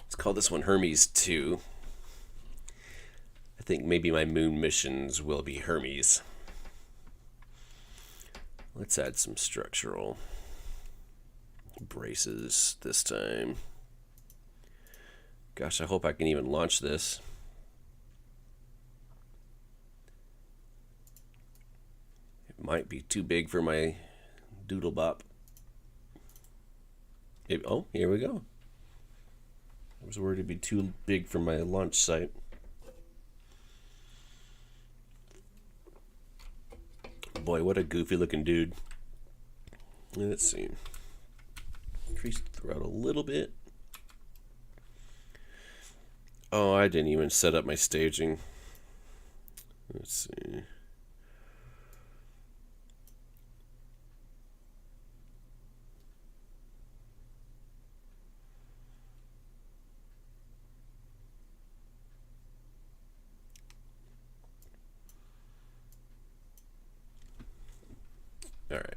Let's call this one Hermes 2. I think maybe my moon missions will be Hermes. Let's add some structural braces this time. Gosh, I hope I can even launch this. It might be too big for my doodle bop. Oh, here we go. I was worried it'd be too big for my launch site. Boy, what a goofy looking dude. Let's see. Increase the throttle a little bit. Oh, I didn't even set up my staging. Let's see. All right.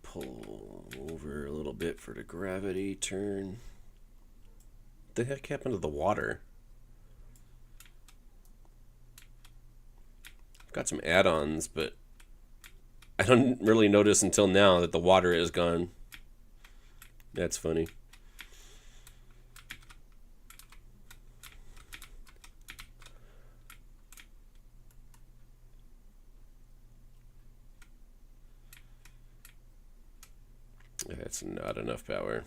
Pull over a little bit for the gravity turn. What the heck happened to the water? I've got some add-ons, but I don't really notice until now that the water is gone. That's funny. That's not enough power.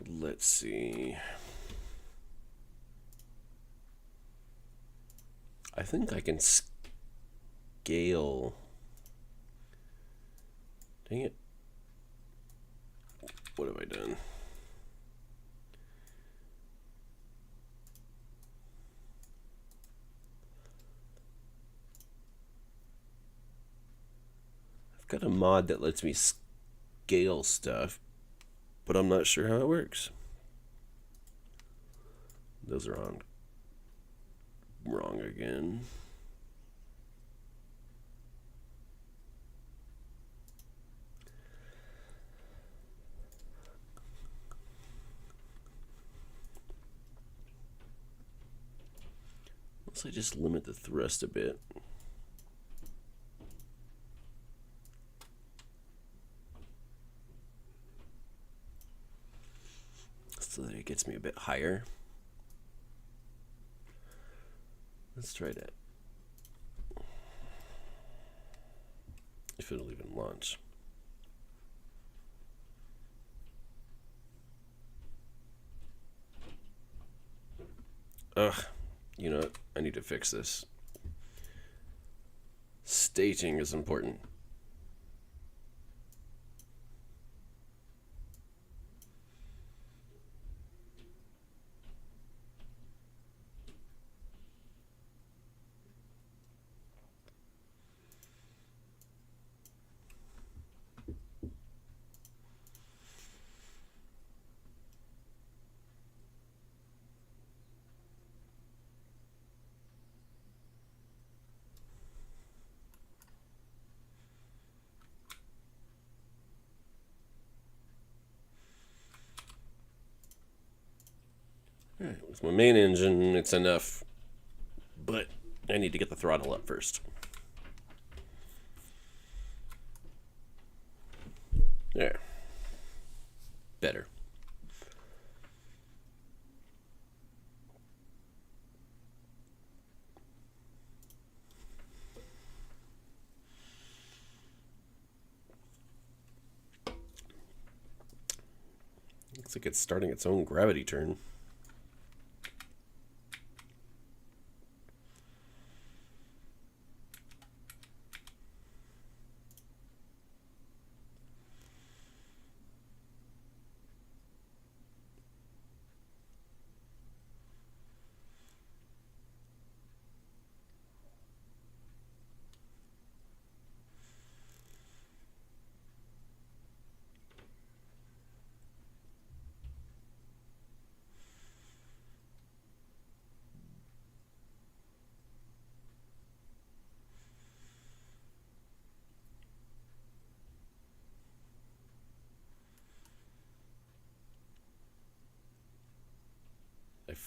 Let's see. I think I can scale. Dang it. What have I done? I've got a mod that lets me scale stuff, but I'm not sure how it works. Those are on wrong again. Let's just limit the thrust a bit. So that it gets me a bit higher. Let's try that. If it'll even launch. Ugh, you know what? I need to fix this. Staging is important. Alright, with my main engine, it's enough, but I need to get the throttle up first. There. Better. Looks like it's starting its own gravity turn.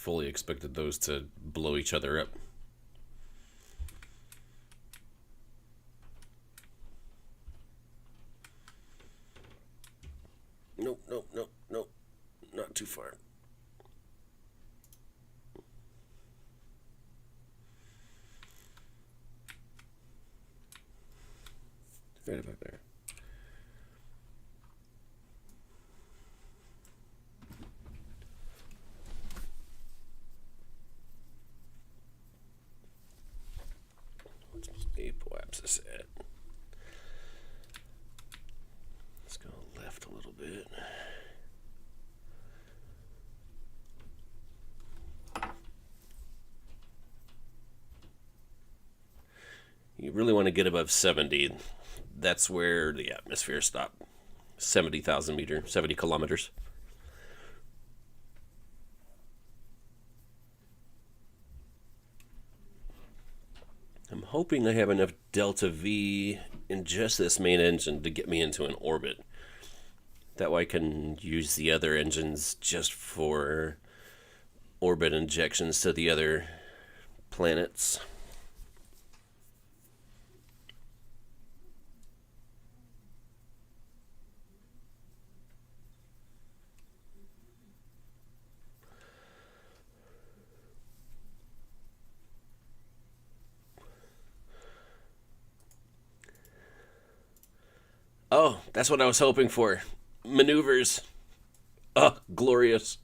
fully expected those to blow each other up. Nope, nope, nope, nope. Not too far. Right about there. What's apoapsis at? Let's go left a little bit. You really want to get above 70. That's where the atmosphere stopped. 70,000 meters, 70 kilometers. I'm hoping I have enough delta V in just this main engine to get me into an orbit. That way I can use the other engines just for orbit injections to the other planets. Oh, that's what I was hoping for. Maneuvers. Oh, glorious.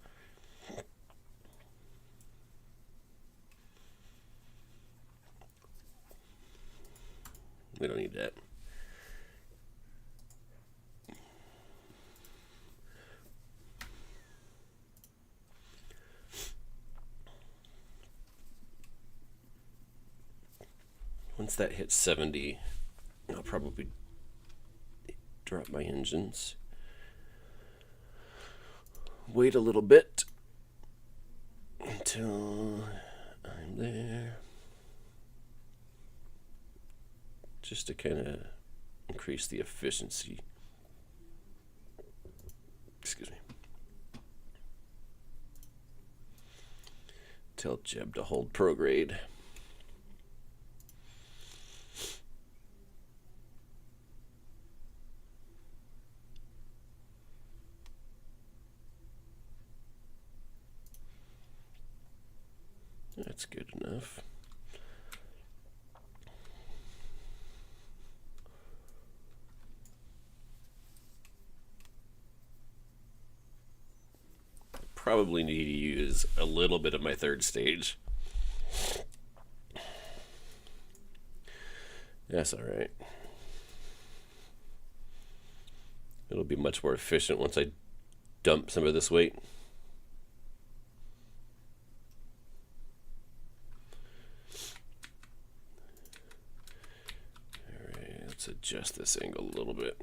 We don't need that. Once that hits 70, I'll probably drop my engines. Wait a little bit until I'm there. Just to kind of increase the efficiency. Excuse me. Tell Jeb to hold prograde. That's good enough. Probably need to use a little bit of my third stage. That's all right. It'll be much more efficient once I dump some of this weight. All right, let's adjust this angle a little bit.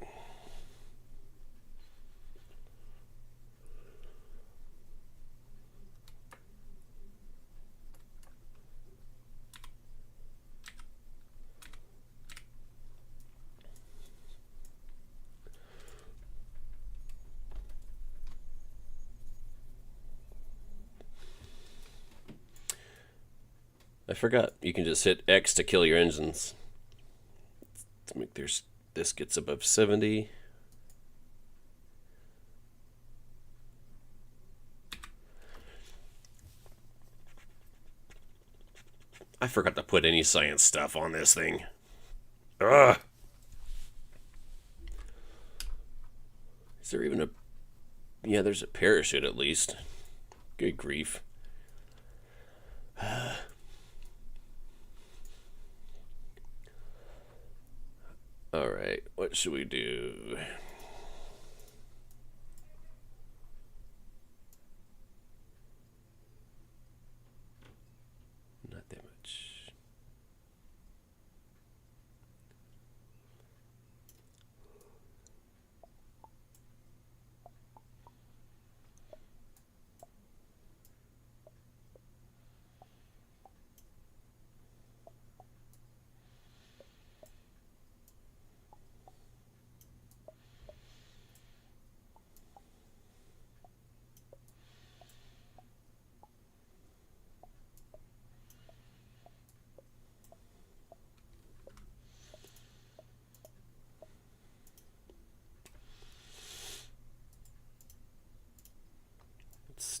I forgot, you can just hit X to kill your engines. Let's make this gets above 70. I forgot to put any science stuff on this thing. Ugh. Is there even a... Yeah, there's a parachute at least. Good grief. Alright, what should we do? Not that much.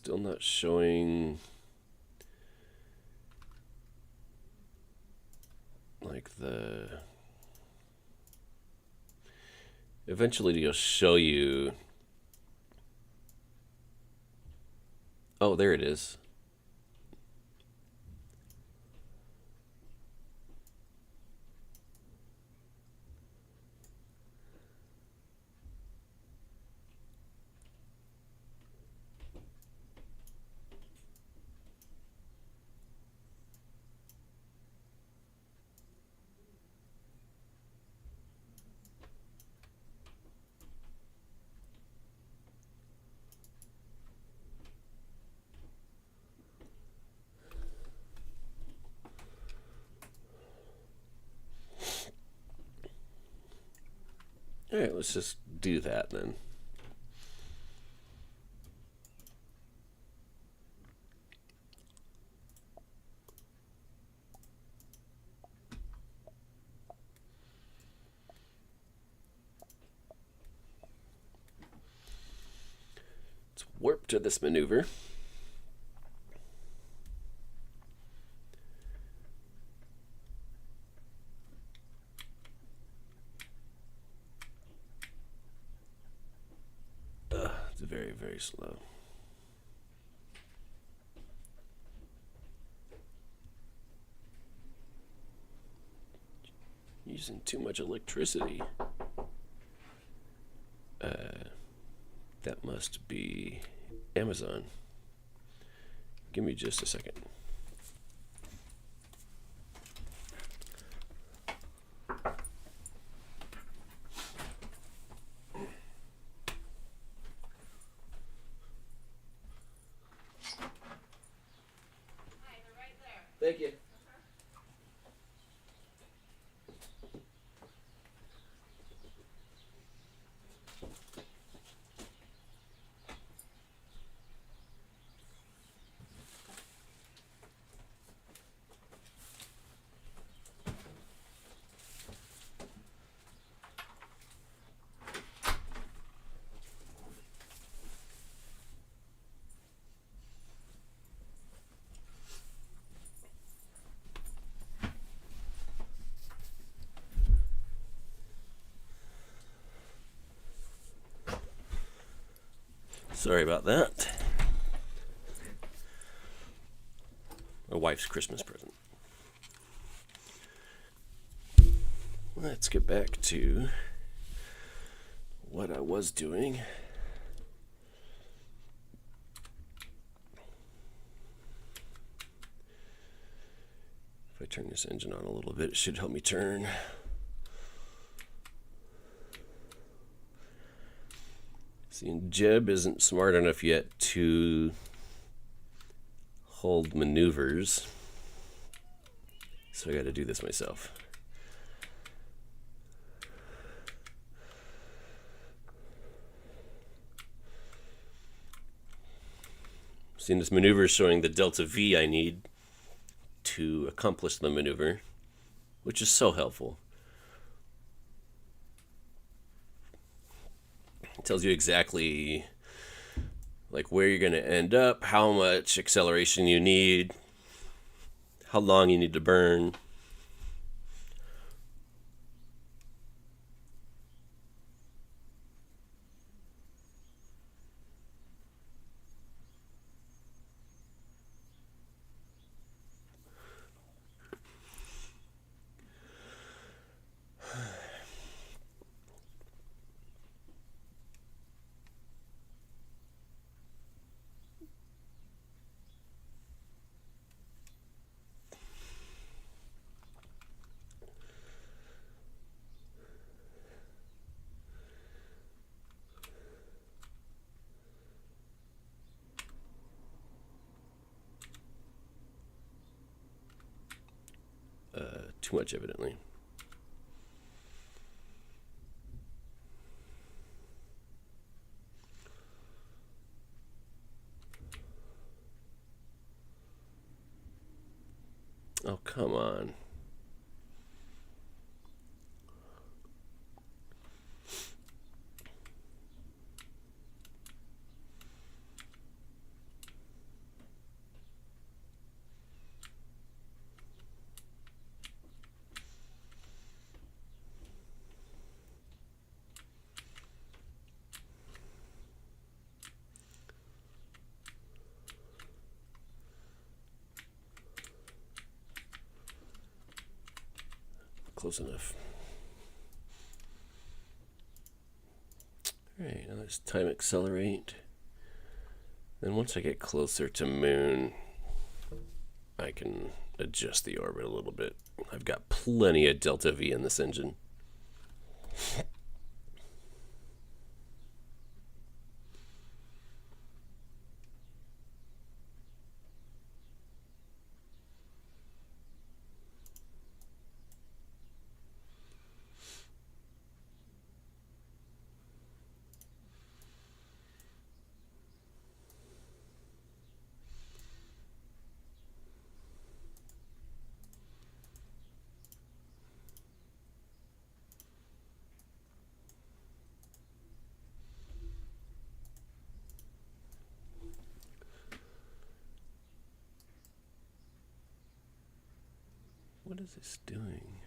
Still not showing like the... Eventually it'll show you... Oh, there it is. All right, let's just do that then. Let's warp to this maneuver. It's very, very slow. Using too much electricity. That must be Amazon. Give me just a second. Thank you. Sorry about that. My wife's Christmas present. Let's get back to what I was doing. If I turn this engine on a little bit, it should help me turn. See, Jeb isn't smart enough yet to hold maneuvers, so I got to do this myself. Seeing this maneuver is showing the delta V I need to accomplish the maneuver, which is so helpful. It tells you exactly like where you're going to end up, how much acceleration you need, how long you need to burn. Too much, evidently. Oh, come on. close enough. Alright, now let's time accelerate. Then once I get closer to Moon, I can adjust the orbit a little bit. I've got plenty of delta V in this engine. What is this doing?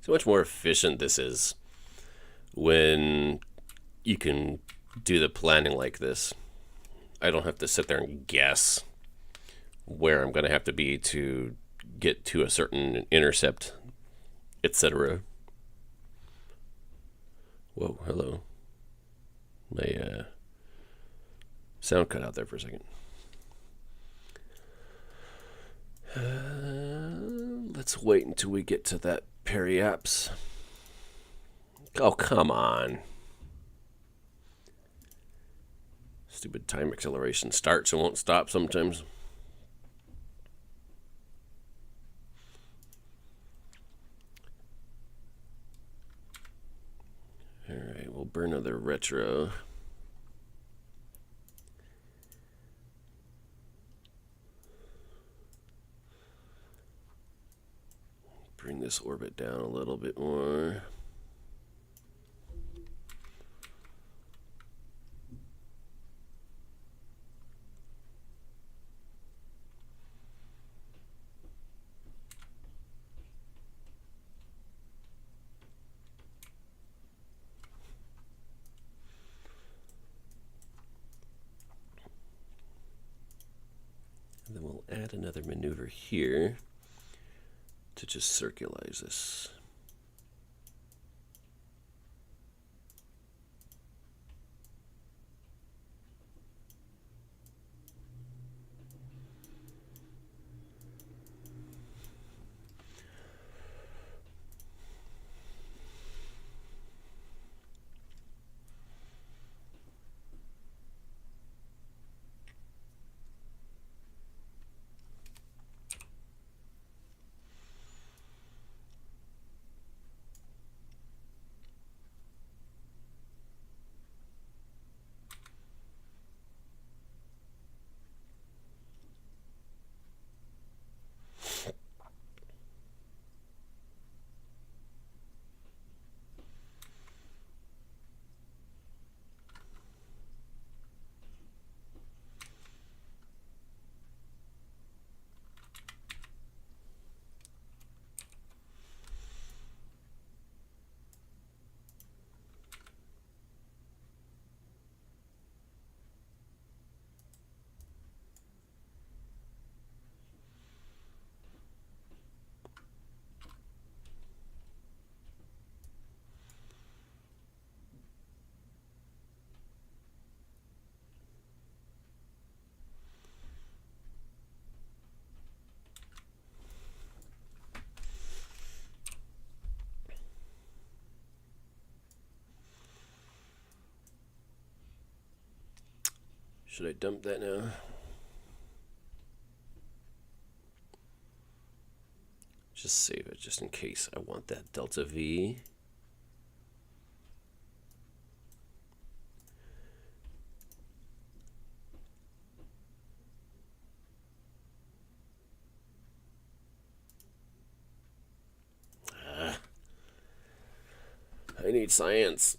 So much more efficient this is when you can do the planning like this. I don't have to sit there and guess where I'm going to have to be to get to a certain intercept, etc. Whoa, hello. My sound cut out there for a second. Let's wait until we get to that periapse. Oh, come on. Stupid time acceleration starts and won't stop sometimes. Alright, we'll burn another retro. Bring this orbit down a little bit more. add another maneuver here to just circularize this. Should I dump that now? Just save it, just in case I want that delta V. I need science.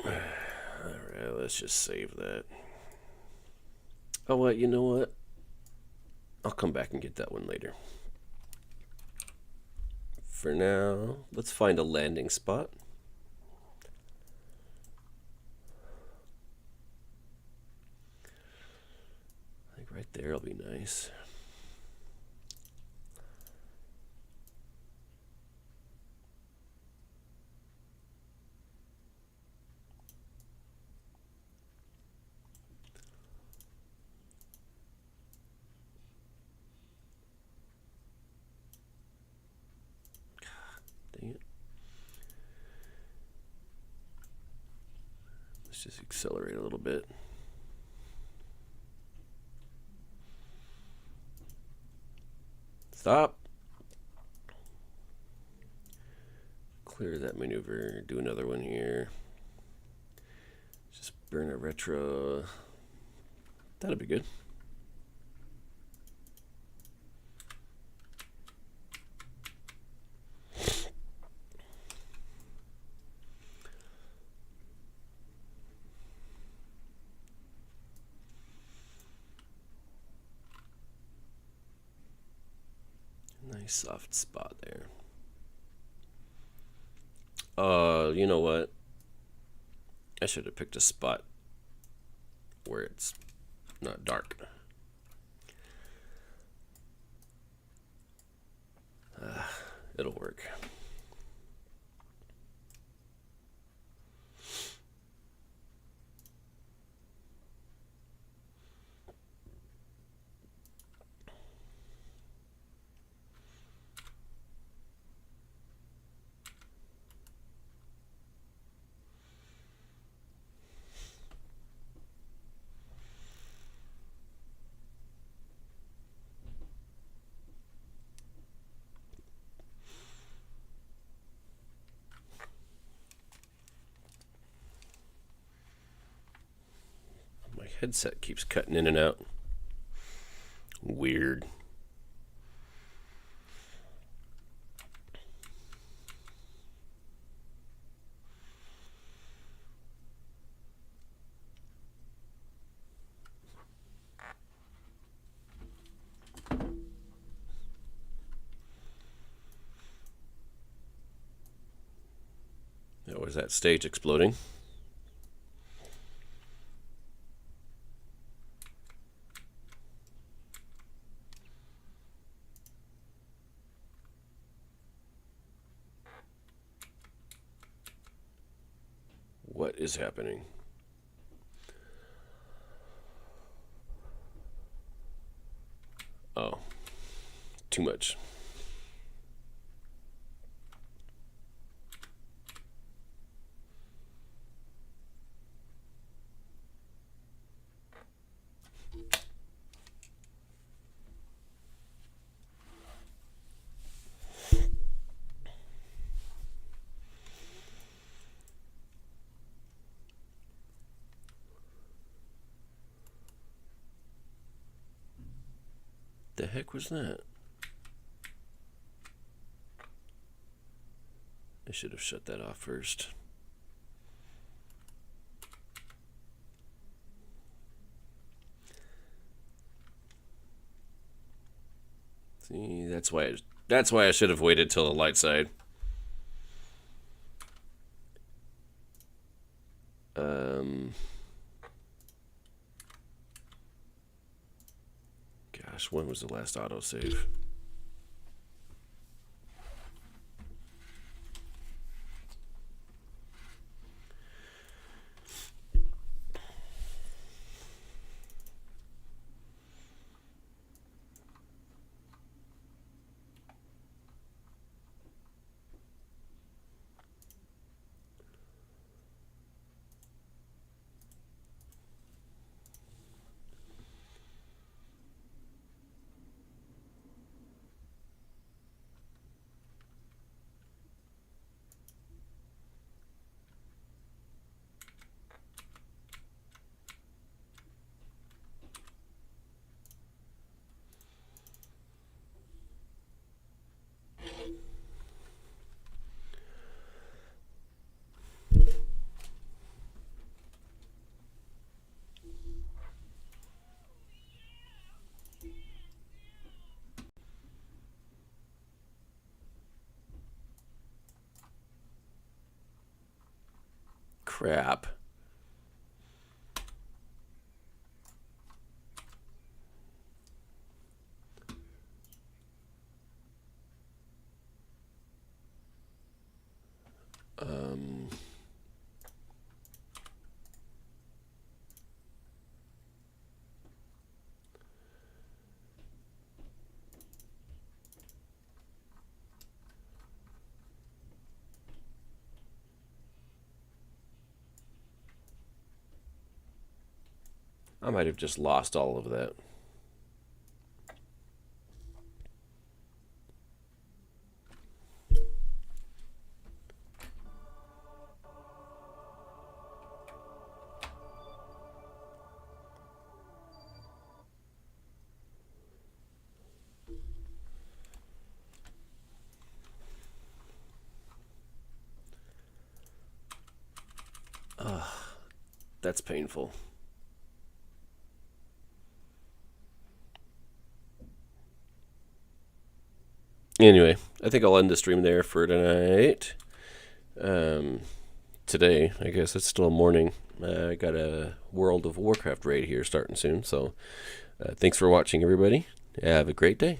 Alright, let's just save that. Oh, what? You know what? I'll come back and get that one later. For now, let's find a landing spot. I think right there will be nice. Dang it. Let's just accelerate a little bit. Stop. Clear that maneuver. Do another one here. Just burn a retro. That'll be good. Nice soft spot there. You know what? I should have picked a spot where it's not dark. It'll work. Headset keeps cutting in and out. Weird. That was that stage exploding. What is happening? Oh, too much. The heck was that? I should have shut that off first. See, that's why I should have waited till the light side. Gosh, when was the last autosave? Crap. I might have just lost all of that. That's painful. Anyway, I think I'll end the stream there for tonight. Today, I guess it's still morning. I got a World of Warcraft raid here starting soon, so thanks for watching, everybody. Have a great day.